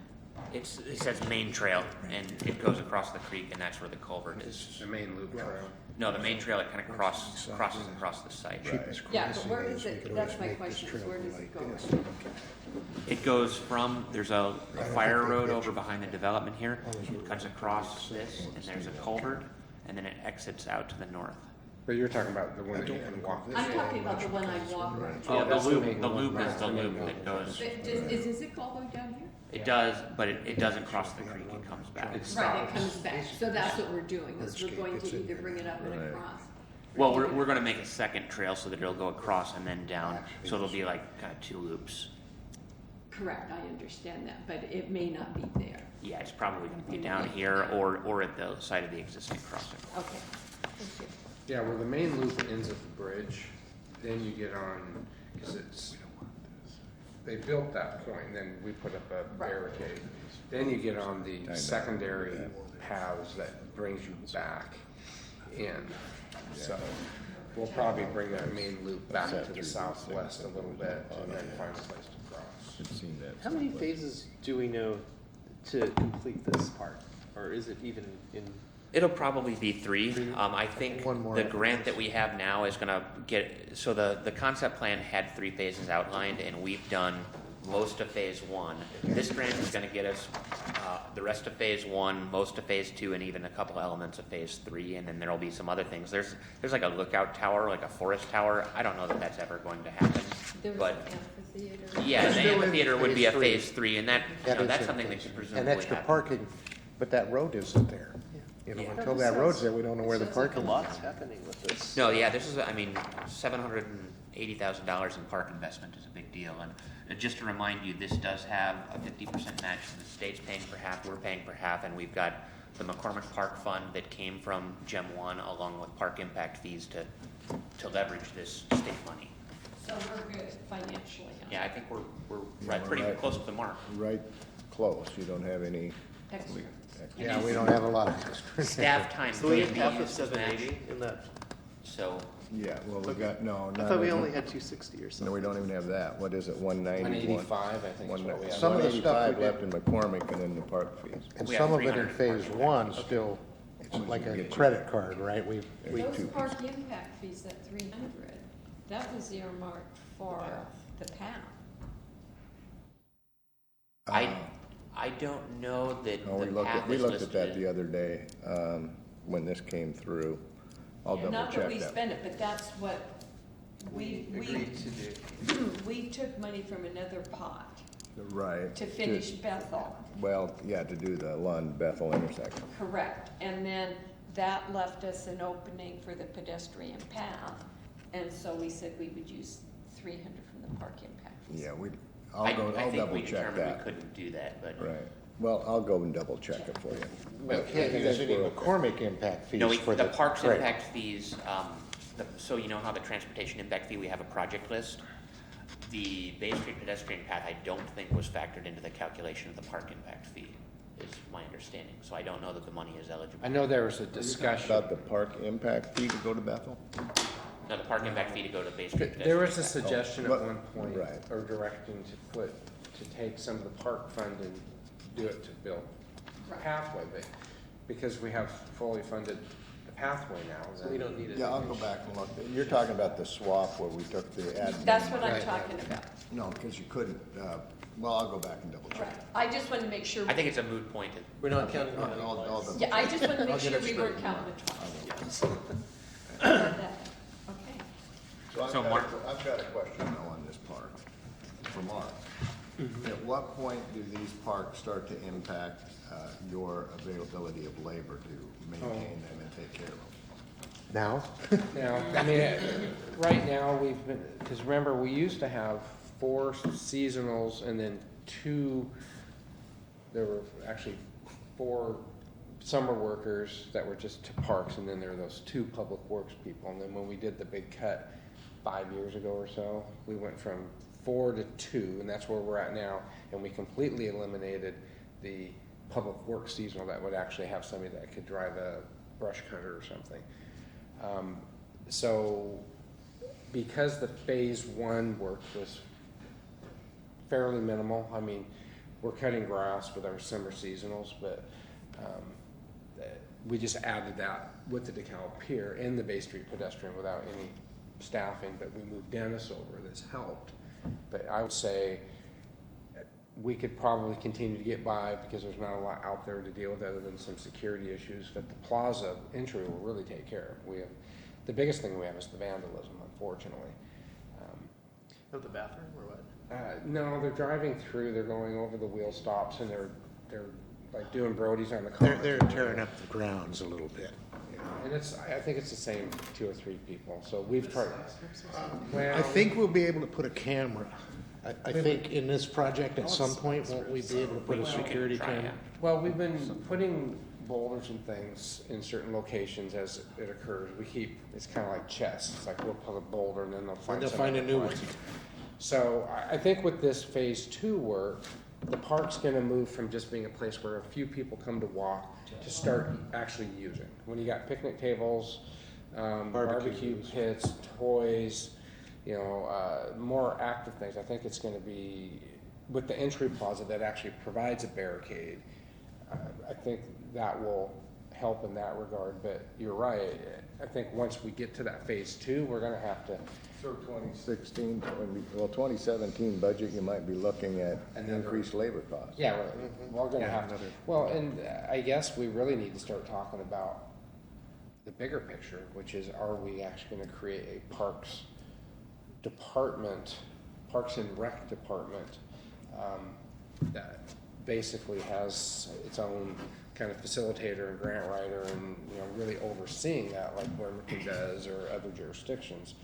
It says main trail, and it goes across the creek, and that's where the culvert is. The main loop trail. No, the main trail, it kind of crosses across the site. Cheapest Yeah, but crossing where is we it? could That's always my make this question, is trail where go does it like go? this. It goes from, there's a think fire they road mentioned over behind the development here. Always It cuts across this, and there's a culvert, and then it exits out to the north. But you're talking about the one that you can walk. I'm talking about the one I walk around. Oh, that's the main the one. loop is the Right. loop that goes. Does it go all the way down here? It does, but it doesn't cross the creek, it comes back. Right, it stops. comes back, so that's what we're doing, is we're going It's to in either there. bring it up and Right. across. Well, we're gonna make a second trail so that it'll go across and then down, so it'll be like kind of two loops. Correct, I understand that, but it may not be there. Yeah, it's probably gonna be down here or at the site of the existing crossing. Okay, thank you. Yeah, well, the main loop ends at the bridge, then you get on, because they built that point, and then we put up a Right. barricade. Then you get on the secondary paths that brings you back in. So we'll probably bring that main loop back to the southwest a little bit and then find a place to cross. I've seen that. How many phases do we know to complete this part? Or is it even in? It'll probably be three. I think One more the after grant this. that we have now is gonna get, so the concept plan had 3 phases outlined, and we've done most of phase one. This grant is gonna get us, the rest of phase one, most of phase two, and even a couple elements of phase three, and then there'll be some other things. There's like a lookout tower, like a forest tower. I don't know that that's ever going to happen, There's an but, amphitheater. yeah, the Still in amphitheater would be a phase three. phase three, and that, you know, is that's in something that phase could three. presumably And extra happen. parking, but that road isn't there. You know, Yeah. until that road's there, we don't know where the Sounds like a parking lot's is. happening with this. No, yeah, this is, I mean, $780,000 in park investment is a big deal, and just to remind you, this does have a 50% match, the state's paying for half, we're paying for half, and we've got the McCormick Park Fund that came from Gem One, along with park impact fees to leverage this state money. So we're good financially. huh? Yeah, I think we're right, pretty right. close to the mark. Right close, you don't have any. Extra. Yeah, we don't have a lot of extra. Staff time So we could had be half of used as match, 780 in that. so, Yeah, well, we got, no, I not. thought we only had 260 or No, something. we don't even have that. What is it, 191? 185, I think is what we have. Some of the stuff we 185 left in McCormick and then the park fees. And We have some of it in 300 phase parking one still, it's like a credit card, right? We, Those two park impact fees at 300, that was earmarked for the path. I don't know that No, the path we is looked at that listed. the other day, when this came through. I'll double Not that check we that. spend it, but that's what we agreed to do. we took money from another pot Right. to finish Bethel, Well, yeah, to do the Lund Bethel intersection. correct. And then that left us an opening for the pedestrian path. And so we said we would use 300 from the park impact fees. Yeah, I I'll think double we check determined we that. couldn't do that, but. Right. Well, I'll go and double check it for you. we can't use any McCormick impact fees No, for the parks credit. impact fees, so you know how the transportation impact fee, we have a project list? The Bay Street pedestrian path, I don't think was factored into the calculation of the park impact fee, is my understanding. So I don't know that the money is eligible. I know there was a discussion. About the park impact fee to go to Bethel? No, the park impact fee to go to Bay Street pedestrian. There was a path. suggestion Oh, at one point, right. or directing to take some of the park fund and do it to build Right. pathway, but because we have fully funded the pathway now. So we don't need it. Yeah, I'll go back and look. You're talking about the swap where we took the admin. That's what I'm Right. talking about. No, because you couldn't, well, I'll go back and double check. Right. I just wanted to make sure. I think it's a moot point. We're not counting on it. I'll double Yeah, I just want to I'll make get sure it we weren't straightened counting out. the twice. I will. Okay. So So Mark- I've got a question though on this park, for Mark. At what point do these parks start to impact your availability of labor to maintain them and take care of them? Now, Now, I mean, right now, we've been, because remember, we used to have 4 seasonals and then 2, there were actually 4 summer workers that were just to parks, and then there were those 2 public works people. And then when we did the big cut 5 years ago or so, we went from 4 to 2, and that's where we're at now. And we completely eliminated the public works seasonal that would actually have somebody that could drive a brush cutter or something. So because the phase 1 work was fairly minimal, I mean, we're cutting grass with our summer seasonals, but we just added that with the DeKalb Pier and the Bay Street pedestrian without any staffing, but we moved Dennis over, that's helped. But I would say we could probably continue to get by because there's not a lot out there to deal with other than some security issues, but the plaza entry will really take care of. We have, the biggest thing we have is the vandalism, unfortunately. Of the bathroom or what? No, they're driving through, they're going over the wheel stops and they're like doing Brodies on the car. they're tearing up the grounds a little bit. And I think it's the same 2 or 3 people, so we've tried. Well, I think we'll be able to put a camera. I think in this project at some point, won't we be able to put a security try camera? it. well, we've been putting boulders and things in certain locations as it occurs. We keep, it's kind of like chess. It's like we'll put a boulder and then they'll find They'll something find a to new put. one. So I think with this phase 2 work, the park's gonna move from just being a place where a few people come to walk to start actually using. When you got picnic tables, barbecue pits, toys, you know, more active things, I think it's gonna be, with the entry plaza that actually provides a barricade, I think that will help in that regard, but you're right. I think once we get to that phase 2, we're gonna have to, So 2016, 2017 budget, you might be looking at Another- increased labor costs. yeah, we're gonna have to. Well, and I guess we really need to start talking about the bigger picture, which is, are we actually gonna create a parks department, Parks and Rec department, that basically has its own kind of facilitator and grant writer and, really overseeing that like Wilmington does or other jurisdictions.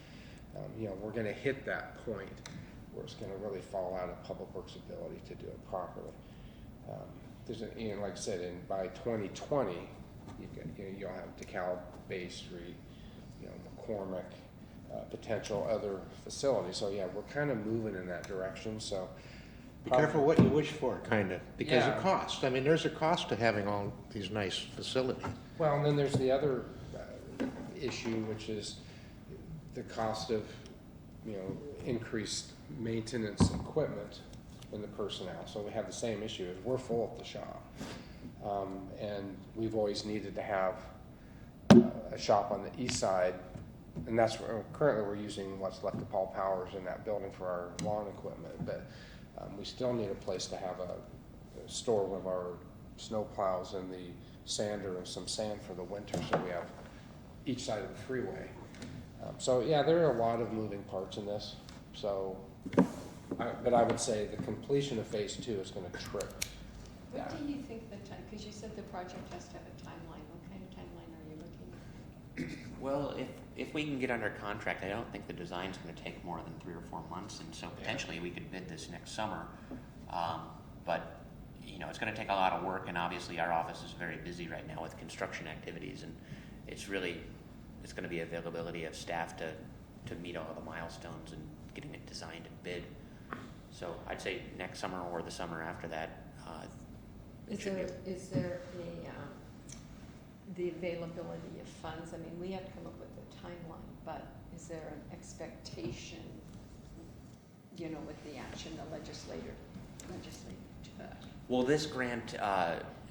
We're gonna hit that point where it's gonna really fall out of Public Works' ability to do it properly. Like I said, by 2020, you'll have DeKalb, Bay Street, McCormick, potential other facilities. So yeah, we're kind of moving in that direction, so. Be careful what you wish for, kind of, because Yeah. of cost. I mean, there's a cost to having all these nice facilities. Well, and then there's the other issue, which is the cost of, increased maintenance equipment and the personnel. So we have the same issue, is we're full at the shop. And we've always needed to have a shop on the east side, and that's where, currently we're using what's left of Paul Powers in that building for our lawn equipment, but we still need a place to have store one of our snow plows and the sander and some sand for the winter, so we have each side of the freeway. So yeah, there are a lot of moving parts in this. So, but I would say the completion of phase 2 is going to trip What that. do you think the time, because you said the project has to have a timeline, what kind of timeline are you looking at? Well, if we can get under contract, I don't think the design's gonna take more than 3 or 4 months, and so potentially we could bid this next summer. But, it's gonna take a lot of work, and obviously our office is very busy right now with construction activities, and it's gonna be availability of staff to meet all the milestones and getting it designed and bid. So I'd say next summer or the summer after that, it should be. Is there the availability of funds? I mean, we have to come up with a timeline, but is there an expectation, with the action the legislature took? Well, this grant,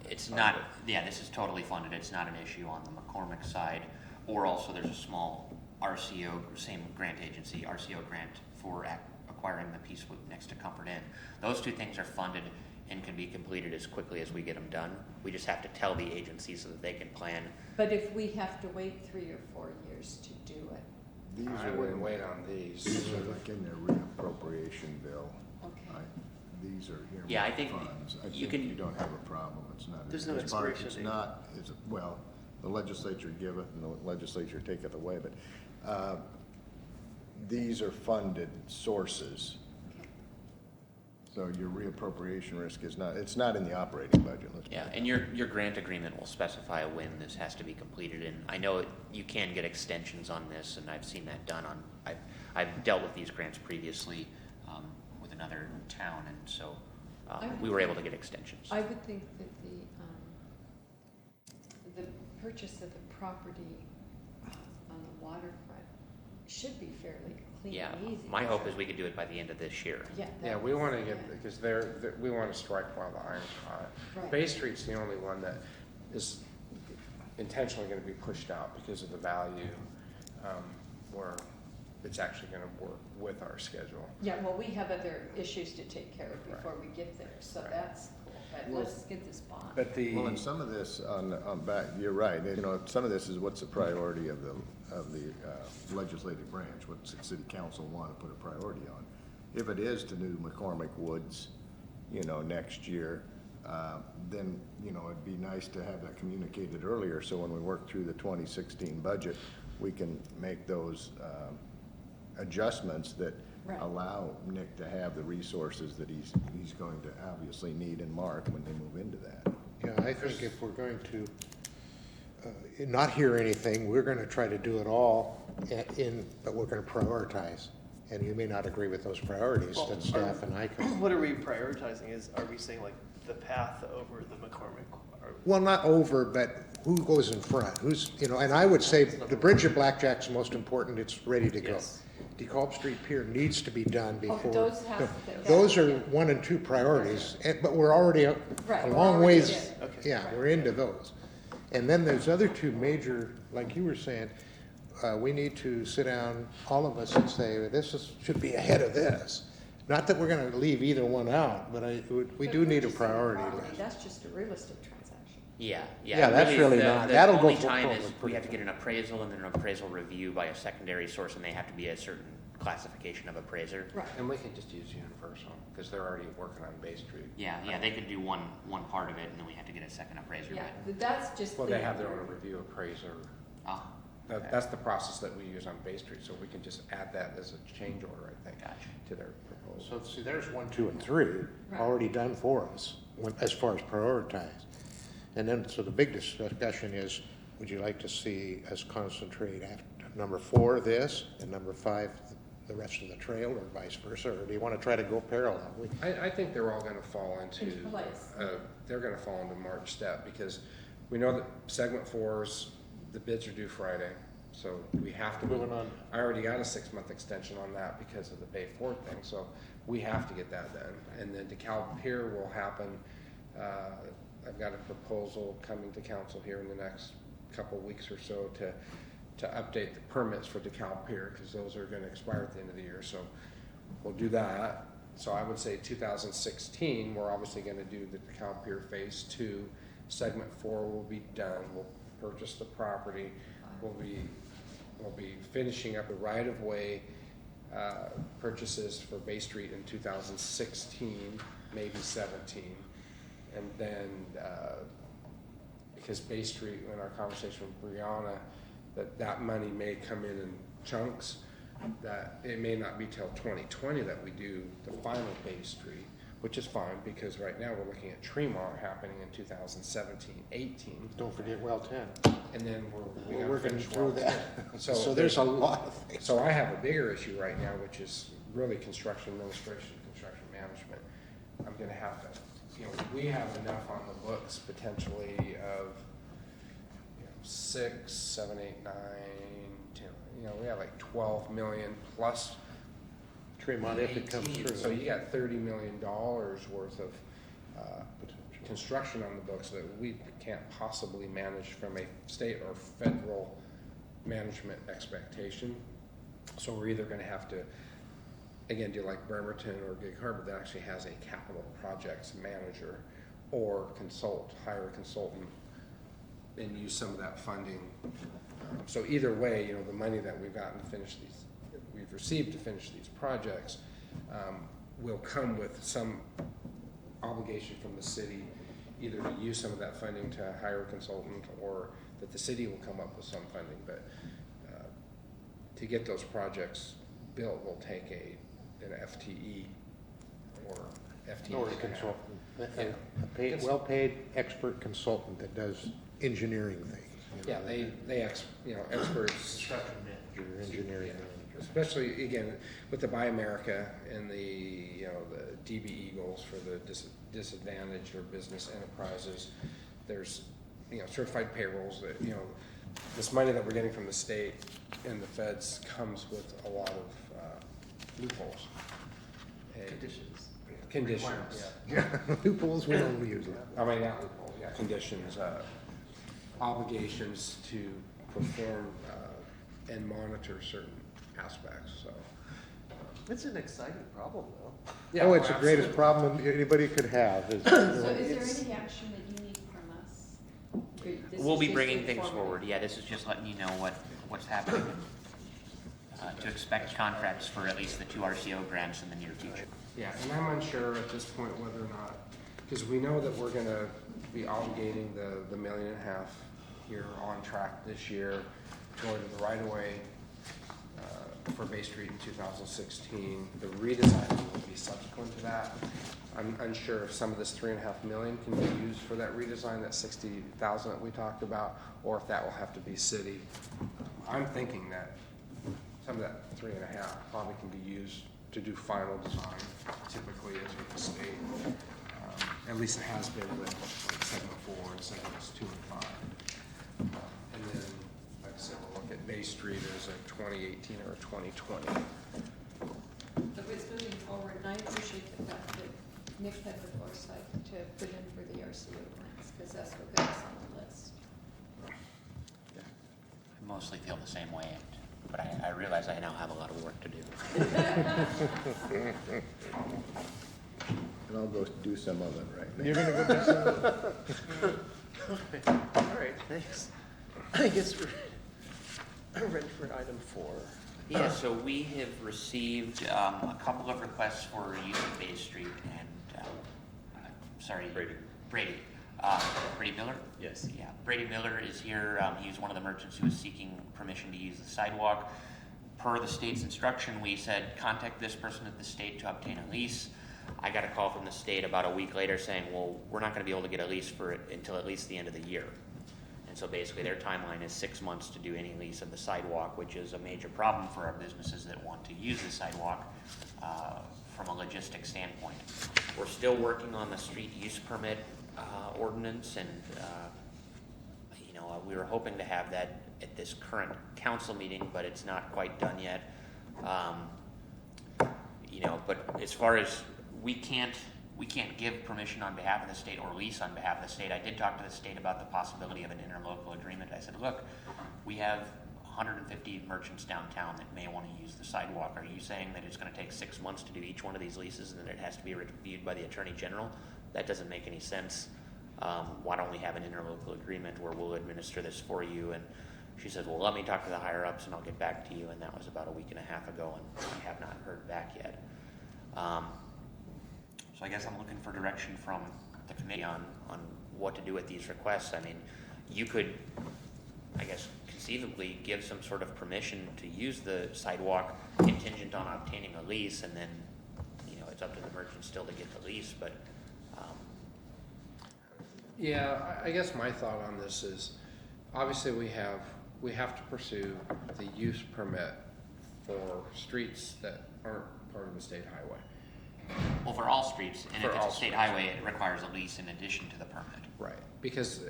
it's not, this is totally funded. It's not an issue on the McCormick side. Or also there's a small RCO, same grant agency, RCO grant for acquiring the piece next to Comfort Inn. Those 2 things are funded and can be completed as quickly as we get them done. We just have to tell the agency so that they can plan. But if we have to wait 3 or 4 years to do it, These I are wouldn't in- wait on these. These are like in their reappropriation bill. okay. These are earmarked Yeah, I think funds. I you think can- you don't have a problem. It's not. There's no it's part- expiration It's date. not, well, the legislature giveth and the legislature taketh away, but these are funded sources. Okay. So your reappropriation risk is not, it's not in the operating budget. Let's put Yeah, it and your grant agreement will specify when this has to be completed, and I know you can get extensions on this, and I've seen that done on, I've dealt with these grants previously with another town, and so we were able to get extensions. I would think that the purchase of the property on the waterfront should be fairly clean Yeah, and easy. my hope is we could do it by the end of this year. Yeah. Yeah, that we was- want to get, yeah. because we want to strike while the iron's hot. Right. Bay Street's the only one that is intentionally going to be pushed out because of the value, where it's actually going to work with our schedule. Yeah, well, we have other issues to take care of before Right. we get there, so Right. that's cool, but Well- let's get this bond. But the. Well, and some of this on back, you're right, some of this is what's the priority of the legislative branch, what's the city council want to put a priority on. If it is to do McCormick Woods, next year, then, it'd be nice to have that communicated earlier, so when we work through the 2016 budget, we can make those adjustments that Right. allow Nick to have the resources that he's going to obviously need in March when they move into that. Yeah, I think if we're going to not hear anything, we're going to try to do it all but we're going to prioritize. And you may not agree with those priorities Well, that staff and I can. What are we prioritizing? Are we saying like the path over the McCormick? Well, not over, but who goes in front? And I would say the Bridge at Blackjack's most important. It's ready to go. Yes. DeKalb Street Pier needs to be done before. those have- Those are 1 and 2 priorities, but we're already a Right, we're long already ways. in. Okay. Yeah, we're into those. And then there's other two major, like you were saying, we need to sit down, all of us, and say, should be ahead of this. Not that we're gonna leave either one out, but we do need a priority list. That's just a real estate transaction. Yeah. Yeah, that's really not- that'll go The only for- time for- is we have to get an appraisal and then an appraisal review by a secondary source, and they have to be a certain classification of appraiser. Right. And we can just use Universal, because they're already working on Bay Street. Yeah, they could do one part of it, and then we have to get a second appraiser. Yeah, but that's just. Well, they the- have their own review appraiser. Ah, okay. That's the process that we use on Bay Street, so we can just add that as a change order, I think, Gotcha. to their proposal. So see, there's 1, 2, and 3 already done for us, as far as prioritize. And then, so the big discussion is, would you like to see us concentrate at number 4, this, and number 5, the rest of the trail, or vice versa, or do you want to try to go parallel? I think they're all gonna fall into, Into place. they're gonna fall into March step, because we know that segment 4's, the bids are due Friday, so we have to. Moving on. I already got a 6-month extension on that because of the Bay Ford thing, so we have to get that done. And then DeKalb Pier will happen, I've got a proposal coming to council here in the next couple weeks or so to update the permits for DeKalb Pier, because those are gonna expire at the end of the year, so we'll do that. So I would say 2016, we're obviously gonna do the DeKalb Pier Phase 2. Segment 4 will be done, we'll purchase the property, we'll be finishing up the right-of-way purchases for Bay Street in 2016, maybe 17. And then, because Bay Street, in our conversation with Brianna, that money may come in chunks, that it may not be till 2020 that we do the final Bay Street, which is fine, because right now we're looking at Tremont happening in 2017, 18. Don't forget well 10. And then we We're gotta working finish through well that. 10. So there's a lot of things. So I have a bigger issue right now, which is really construction administration, construction management. I'm gonna have to, we have enough on the books potentially of, 6, 7, 8, 9, 10, we have like 12 million plus Tremont, if it comes 18. through. So you got $30 million worth of construction on the books that we can't possibly manage from a state or federal management expectation. So we're either gonna have to, again, do like Bremerton or Gig Harbor that actually has a capital projects manager, or hire a consultant and use some of that funding. So either way, the money that we've gotten to finish we've received to finish these projects, will come with some obligation from the city, either to use some of that funding to hire a consultant, or that the city will come up with some funding. But to get those projects built will take an FTE or FTE. Or a consultant, a well-paid expert consultant that does engineering things. Yeah, experts. Construction manager, engineering manager. Especially, again, with the Buy America and the DB Eagles for the disadvantaged or business enterprises, there's, certified payrolls that, this money that we're getting from the state and the feds comes with a lot of loopholes. And Conditions, yeah. Loopholes, we don't use them. I mean, not loopholes, yeah, conditions, obligations to perform and monitor certain aspects, so. It's an exciting problem, though. Yeah, Oh, it's the absolutely. greatest problem anybody could have. Is, So is there any action that you need from us? This We'll is be just bringing things informative. forward. Yeah, this is just letting you know what's happening. To expect contracts for at least the 2 RCO grants in the near future. Yeah, and I'm unsure at this point whether or not, because we know that we're gonna be obligating the $1.5 million here on track this year, going to the right-of-way for Bay Street in 2016. The redesign will be subsequent to that. I'm unsure if some of this $3.5 million can be used for that redesign, that 60,000 that we talked about, or if that will have to be city. I'm thinking that some of that 3.5 probably can be used to do final design, typically as with the state. At least it has been with segment 4 and segments 2 and 5. And then, like I said, we'll look at Bay Street as a 2018 or a 2020. So it's moving forward, and I appreciate the fact that Nick had the foresight to put in for the RCO plans, because that's what got us on the list. mostly feel the same way, but I realize I now have a lot of work to do. And I'll go do some of it right now. You're gonna go do some, All right, thanks. I guess we're ready for item 4. Yeah, so we have received a couple of requests for use of Bay Street and, Brady. Brady. Brady Miller? Yes. Yeah, Brady Miller is here. He's one of the merchants who is seeking permission to use the sidewalk. Per the state's instruction, we said, contact this person at the state to obtain a lease. I got a call from the state about a week later saying, well, we're not gonna be able to get a lease for it until at least the end of the year. And so basically their timeline is 6 months to do any lease of the sidewalk, which is a major problem for our businesses that want to use the sidewalk from a logistics standpoint. We're still working on the street use permit ordinance, and we were hoping to have that at this current council meeting, but it's not quite done yet. But as far as we can't give permission on behalf of the state or lease on behalf of the state. I did talk to the state about the possibility of an interlocal agreement. I said, look, we have 150 merchants downtown that may want to use the sidewalk. Are you saying that it's going to take 6 months to do each one of these leases and that it has to be reviewed by the Attorney General? That doesn't make any sense. Why don't we have an interlocal agreement where we'll administer this for you? And she says, well, let me talk to the higher ups and I'll get back to you. And that was about a week and a half ago, and I have not heard back yet. So I guess I'm looking for direction from the committee on what to do with these requests. I mean, you could, I guess, conceivably give some sort of permission to use the sidewalk contingent on obtaining a lease, and then, it's up to the merchant still to get the lease, but, Yeah, I guess my thought on this is, obviously we have to pursue the use permit for streets that aren't part of the state highway. well, for all streets, and For if it's all a state streets. highway, it requires a lease in addition to the permit. Right, because,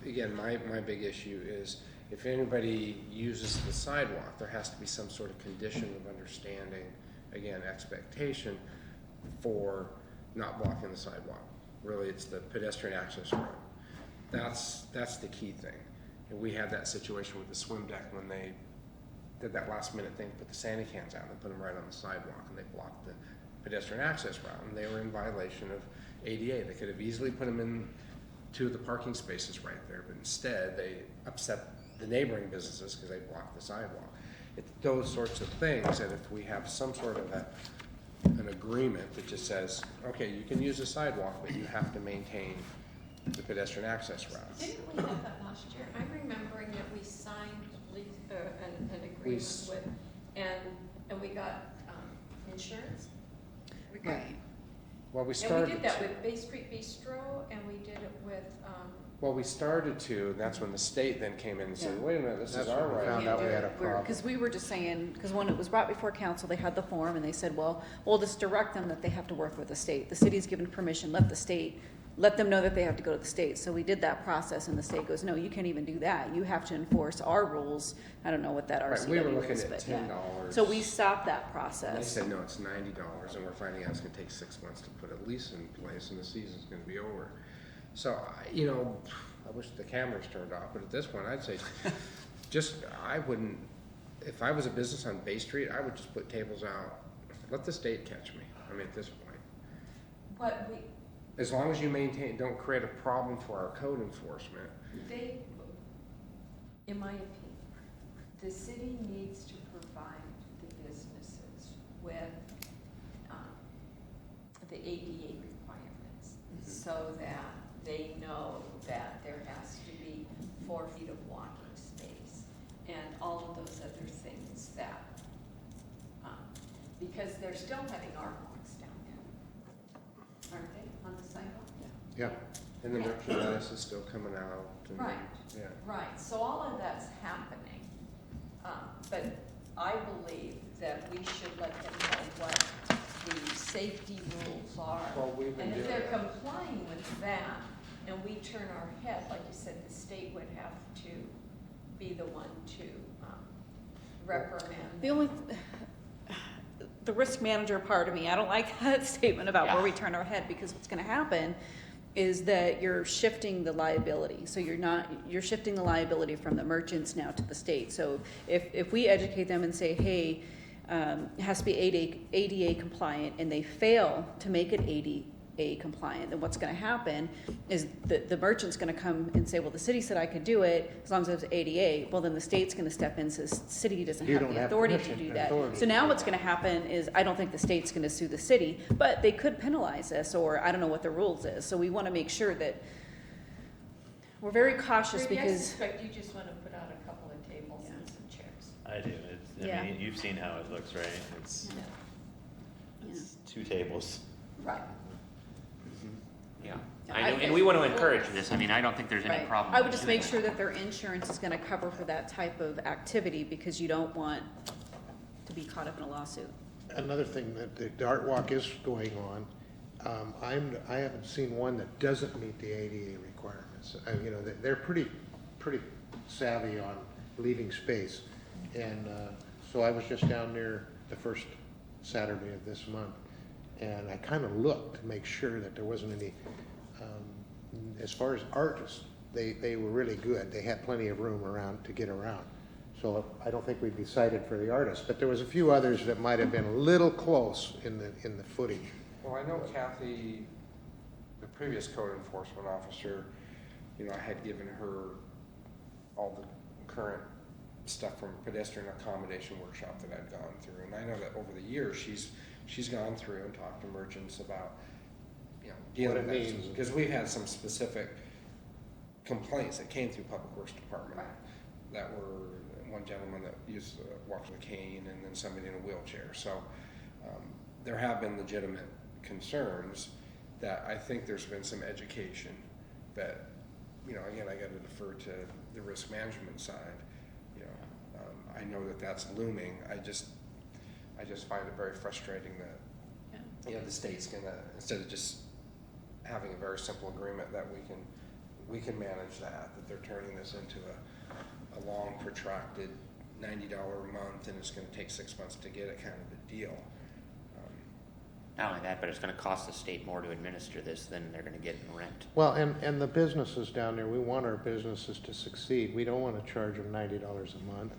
again, my big issue is, if anybody uses the sidewalk, there has to be some sort of condition of understanding, again, expectation for not blocking the sidewalk. Really, it's the pedestrian access road. That's the key thing. And we had that situation with the swim deck when they did that last minute thing, put the Santa cans out and put them right on the sidewalk, and they blocked the pedestrian access route, and they were in violation of ADA. They could have easily put them in 2 of the parking spaces right there, but instead they upset the neighboring businesses because they blocked the sidewalk. It's those sorts of things that if we have some sort of an agreement that just says, okay, you can use the sidewalk, but you have to maintain the pedestrian access routes. Didn't we have that last year? I'm remembering that we signed an agreement s- with, and we got insurance. Right. Well, we And started we did that to. with Bay Street Bistro, and we did it with, Well, we started to, and that's when the state then came in and said, Yeah. wait a minute, this is That's our when we right. found out we had a problem. Because we were just saying, because when it was brought before council, they had the form, and they said, well, we'll just direct them that they have to work with the state. The city's given permission, let them know that they have to go to the state. So we did that process, and the state goes, no, you can't even do that. You have to enforce our rules. I don't know what that Right, we were RCW looking is, at but yeah. $10. So we stopped that And they process. said, no, it's $90, and we're finding out it's gonna take 6 months to put a lease in place, and the season's gonna be over. So, I wish the cameras turned off, but at this point, I'd say, I wouldn't, if I was a business on Bay Street, I would just put tables out, let the state catch me, at this point. what we, As long as you don't create a problem for our code enforcement. they, in my opinion, the city needs to provide the businesses with the ADA requirements, so that they know that there has to be 4 feet of walking space and all of those other things that, because they're still having art walks down there, aren't they, on the sidewalk? Yeah. And the Yeah. merchandise is still coming out. And, Right. Yeah. Right, so all of that's happening, but I believe that we should let them know what the safety rules are. Well, we've been And if doing they're that. complying with that, and we turn our head, like you said, the state would have to be the one to reprimand. The only, the risk manager part of me, I don't like that statement about where Yeah. we turn our head, because what's gonna happen is that you're shifting the liability. So you're shifting the liability from the merchants now to the state. So if we educate them and say, hey, it has to be ADA compliant, and they fail to make it ADA compliant, then what's going to happen is the merchant's going to come and say, well, the city said I could do it as long as it's ADA. Well, then the state's going to step in and says, the city doesn't You have don't the have authority to permission, do that. authority So to now do what's that. going to happen is, I don't think the state's going to sue the city, but they could penalize us, or I don't know what the rules is. So we want to make sure that we're very cautious Brady, I because, suspect you just want to put out a couple of tables and some chairs. I do. Yeah. I mean, you've seen how it looks, right? It's, Yeah. it's 2 tables. Right. Yeah. Yeah, And we want to encourage this. I mean, I don't think there's any right. problem. I would just doing make that. sure that their insurance is going to cover for that type of activity, because you don't want to be caught up in a lawsuit. Another thing, that the art walk is going on. I haven't seen one that doesn't meet the ADA requirements. You know, they're pretty savvy on leaving space. And so I was just down there the first Saturday of this month, and I kind of looked to make sure that there wasn't any, as far as artists, they were really good. They had plenty of room around to get around. So I don't think we'd be cited for the artists, but there was a few others that might have been a little close in the footage. Well, I know Kathy, the previous code enforcement officer, you know, I had given her all the current stuff from pedestrian accommodation workshop that I'd gone through. And I know that over the years, she's gone through and talked to merchants about, you know, dealing What it with means. because we've had some specific complaints that came through Public Works Department that were one gentleman that used to walk with a cane, and then somebody in a wheelchair. So there have been legitimate concerns that I think there's been some education that, you know, again, I got to defer to the risk management side. You know, I know that that's looming. I just find it very frustrating that, you know, the state's gonna, instead of just having a very simple agreement that we can manage that they're turning this into a long protracted $90 a month, and it's gonna take 6 months to get it kind of a deal. Not only that, but it's going to cost the state more to administer this than they're going to get in rent. Well, and the businesses down there, we want our businesses to succeed. We don't want to charge them $90 a month.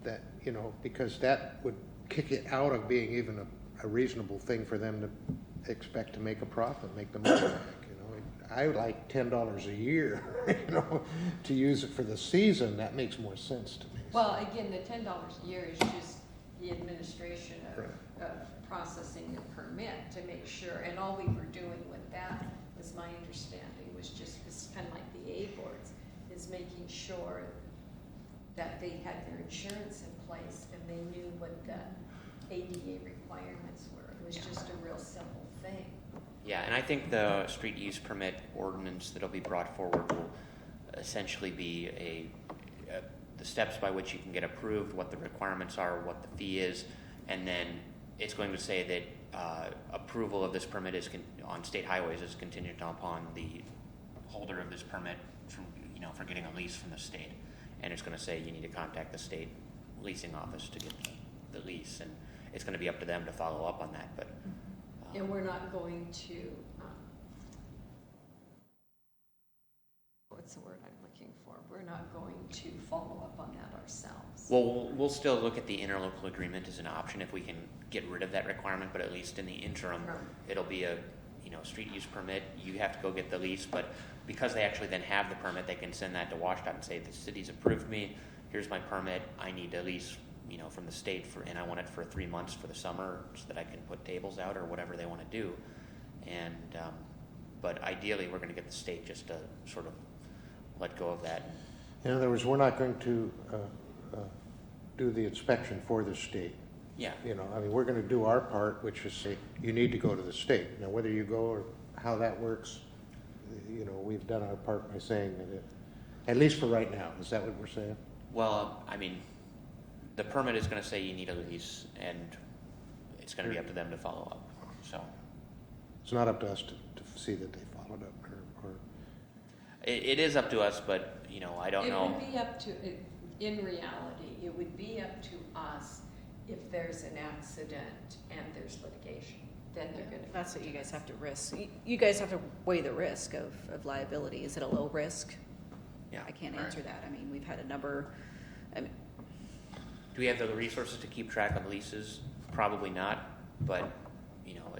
That, you know, because that would kick it out of being even a reasonable thing for them to expect to make a profit, make the money back, you know. I would like $10 a year, you know, to use it for the season. That makes more sense to me. Well, again, the $10 a year is just the administration of processing the permit to make sure, and all we were doing with that, was my understanding, was just, it's kind of like the A boards, is making sure that they had their insurance in place and they knew what the ADA requirements were. It was just a real simple thing. Yeah, and I think the street use permit ordinance that'll be brought forward will essentially be the steps by which you can get approved, what the requirements are, what the fee is, and then it's going to say that approval of this permit on state highways is contingent upon the holder of this permit for getting a lease from the state. And it's going to say you need to contact the state leasing office to get the lease, and it's going to be up to them to follow up on that. But And we're not going to, what's the word I'm looking for? We're not going to follow up on that ourselves. well, we'll still look at the interlocal agreement as an option if we can get rid of that requirement. But at least in the interim, Right. it'll be a street use permit. You have to go get the lease, but because they actually then have the permit, they can send that to WashDOT and say the city's approved me. Here's my permit. I need a lease, from the state and I want it for 3 months for the summer so that I can put tables out or whatever they want to do. And but ideally, we're going to get the state just to sort of let go of that. In other words, we're not going to do the inspection for the state. Yeah. You know, I mean, we're going to do our part, which is say, you need to go to the state. Now, whether you go or how that works, we've done our part by saying that at least for right now. Is that what we're saying? Well, I mean, the permit is going to say you need a lease, and it's going to be up to them to follow up. So It's not up to us to see that they followed up or it is up to us, but I don't know. It would be up to, in reality, it would be up to us if there's an accident and there's litigation. then they're gonna. That's what you guys have to risk. You guys have to weigh the risk of liability. Is it a low risk? Yeah. I can't answer that. I mean, we've had a number, I mean, Do we have the resources to keep track of leases? Probably not, but,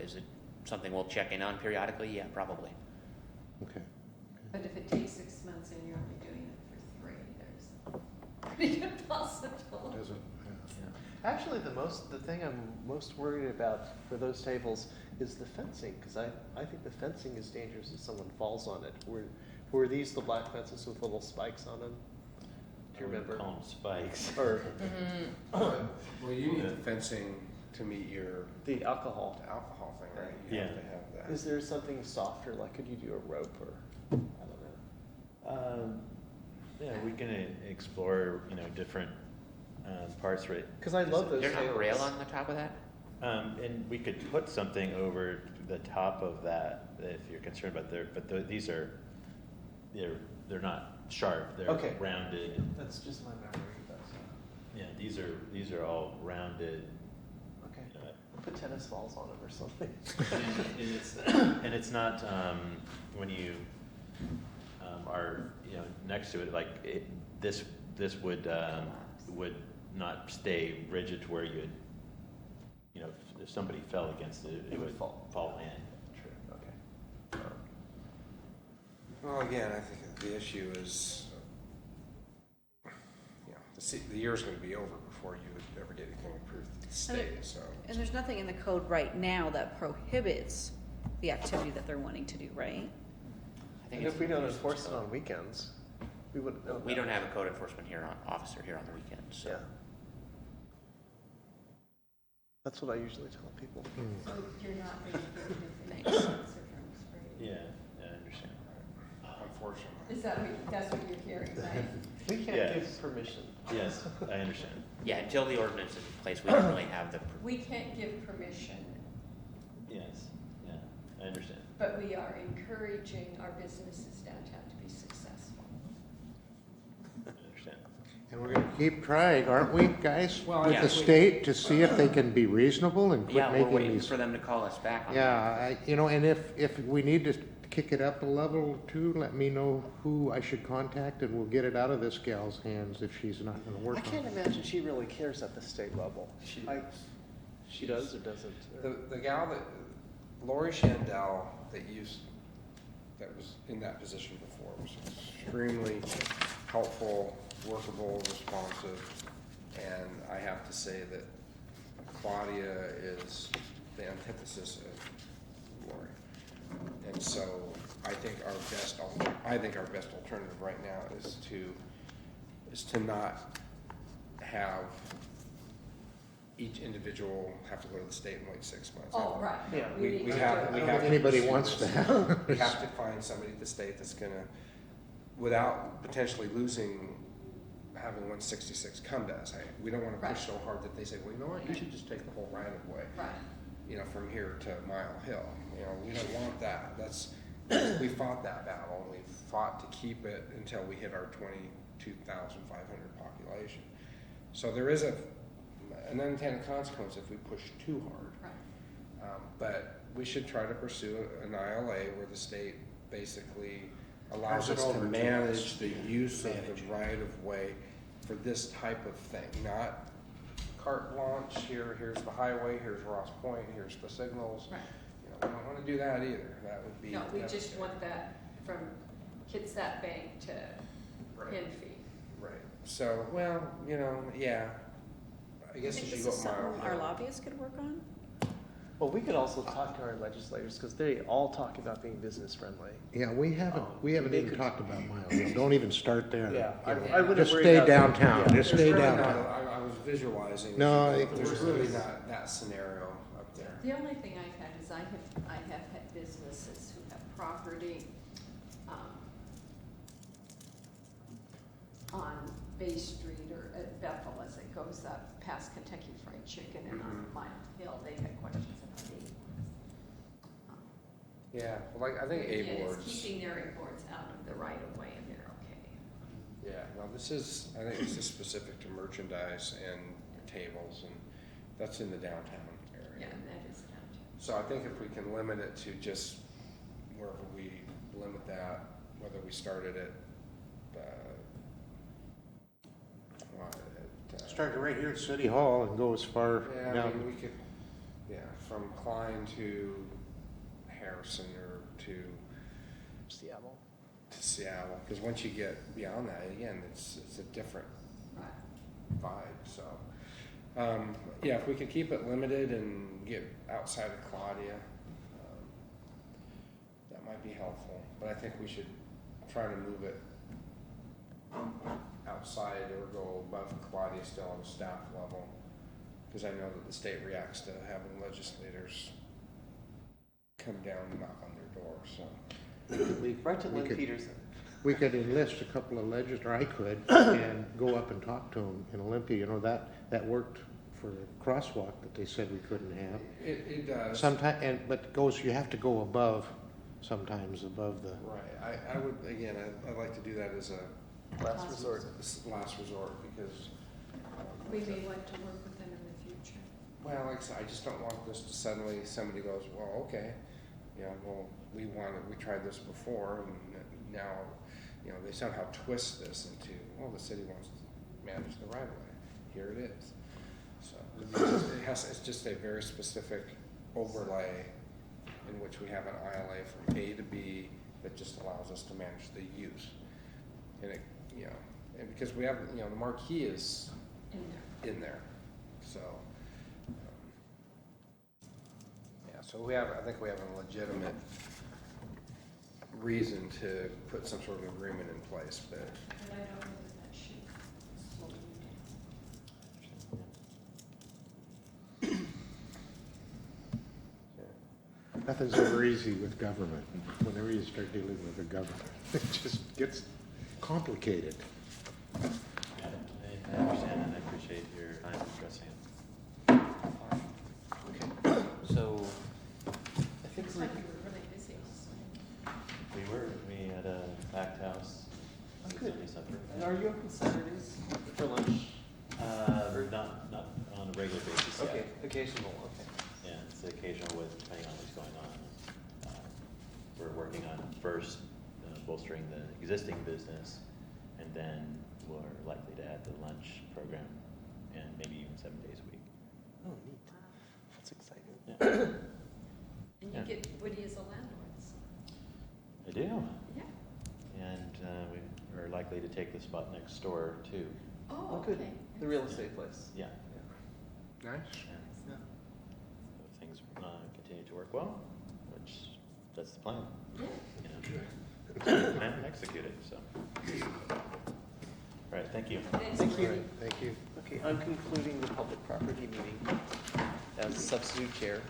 is it something we'll check in on periodically? Yeah, probably. Okay. But if it takes 6 months and you're only doing it for 3, there's a pretty good possibility. Doesn't, Actually, the thing I'm most worried about for those tables is the fencing, because I think the fencing is dangerous if someone falls on it. Were these the black fences with little spikes on them? Do you remember? Call them spikes. Or Well, you need the fencing to meet your the alcohol? alcohol thing, right? You have to have that. Is there something softer, like could you do a rope or, I don't know? Yeah, we can explore, different parts, right? Because I love those There's not a tables. rail on the top of that? And we could put something over the top of that if you're concerned about these are, they're not sharp, they're Okay. rounded. That's just my memory, that's, Yeah, these are all rounded. okay. Put tennis balls on them or something. And it's not, when you, are, next to it, like, this would not stay rigid to where you'd, if somebody fell against it, it would fall in. True, okay. Well, again, I think the issue is, the year's gonna be over before you would ever get anything approved at the state, so. and there's nothing in the code right now that prohibits the activity that they're wanting to do, right? I think And it's if we don't nuisance, enforce it though. on weekends, we wouldn't know. We that. don't have a code enforcement officer here on the weekends, so. Yeah. That's what I usually tell people. So you're not really good with Thanks. the from spray. Yeah, I understand. Unfortunately. Is that's what you're hearing, right? We can't Yes. give permission. Yes, I understand. Yeah, until the ordinance is in place, we don't really have the, We can't give permission, Yes, yeah, I understand. but we are encouraging our businesses downtown to be successful. I understand. and we're gonna keep trying, aren't we, guys? Well, With yeah. the state to see if they can be reasonable and quit yeah, we're making waiting these. for them to call us back on that. Yeah, and if we need to kick it up a level or two, let me know who I should contact and we'll get it out of this gal's hands if she's not gonna work I on can't it. imagine she really cares at the state level. She does or doesn't? The gal Lori Shandell that was in that position before was extremely helpful, workable, responsive, and I have to say that Claudia is the antithesis of Lori. And so I think our best alternative right now is to not have each individual have to go to the state and wait 6 months. Oh, right. Yeah. We We need to have, do we it. have. to Anybody pursue wants this. to have. We have to find somebody at the state that's gonna, without potentially losing, having 166 come to us. We don't wanna Right. push so hard that they say, well, you know what, you should just take the whole right of way, Right. from here to Mile Hill. We don't want that. We fought that battle, and we fought to keep it until we hit our 22,500 population. So there is an unintended consequence if we push too hard. Right. But we should try to pursue an ILA where the state basically allows Pass it us to over to manage us. the use of the right of way for this type of thing, not carte blanche, here's the highway, here's Ross Point, here's the signals. Right. We don't wanna do that either, that would be. No, we just devastating. want that from Kitsap Bank to Right. Penfee. Right, so, well, yeah, I guess as Think you this go is something Mile our Hill. lobbyists could work on? Well, we could also talk to our legislators, because they all talk about being business friendly. Yeah, we haven't They even could- talked about Mile Hill. Don't even start there. Yeah, I You know. wouldn't Just worry stay about- downtown, yeah. just There's stay really not downtown. I was visualizing. No, There's really not that scenario up there. The only thing I've had is I have had businesses who have property, on Bay Street or at Bethel as it goes up past Kentucky Fried Chicken and on Mile Hill, they've had questions about it. Yeah, well, I think Again, it's A-boards, keeping their A-boards out of the right of way and they're okay. yeah, well, I think this is specific to merchandise and tables, and that's in the downtown Yeah, area. and that is downtown. So I think if we can limit it to just wherever we limit that, whether we started at, Started right here at City Hall and go as far yeah, I down. mean, we could, yeah, from Klein to Harrison or to Seattle. Seattle, because once you get beyond that, again, it's a different vibe, so. Yeah, if we could keep it limited and get outside of Claudia, that might be helpful, but I think we should try to move it outside or go above Claudia still on the staff level, because I know that the state reacts to having legislators come down and knock on their door, so. Right to we Lynn could- Peterson. We could enlist a couple of or I could, and go up and talk to them in Olympia. You know, that worked for the crosswalk that they said we couldn't have. It does. Sometime, but you have to go above, sometimes above the, Right, I would, again, I'd like to do that as a Last resort. last resort, because, We may want to work with them in the future. well, like I said, I just don't want this to suddenly, somebody goes, well, okay, well, we tried this before, and now, they somehow twist this into, well, the city wants to manage the right of way. Here it is. So, it's just a very specific overlay in which we have an ILA from A to B that just allows us to manage the use. And it, and because we have, the marquee is in there, so. Yeah, so I think we have a legitimate reason to put some sort of agreement in place, but. But I don't know that that should slow you down. nothing's ever easy with government. Whenever you start dealing with the government, it just gets complicated. Yeah, I understand and I appreciate your time addressing it. Okay, so I think Looks we're, like you were really busy. We had a packed house. Oh, good. Sunday supper. and are you open Saturdays for lunch? Not on a regular basis yet. Okay, occasional, okay. Yeah, it's occasional with, depending on what's going on. We're working on first bolstering the existing business, and then we're likely to add the lunch program, and maybe even 7 days a week. Oh, neat. That's exciting. Yeah. And Yeah. you get Woody as a landlord, so, I do, yeah. and we are likely to take the spot next door too. Oh, good. okay. The real estate place. Yeah. Nice. Yeah. If things continue to work well, which that's the plan. Yeah. Plan and execute it, so. All right, thank you. Thanks, Thank you. Woody. Thank you. Okay, I'm concluding the public property meeting as substitute chair.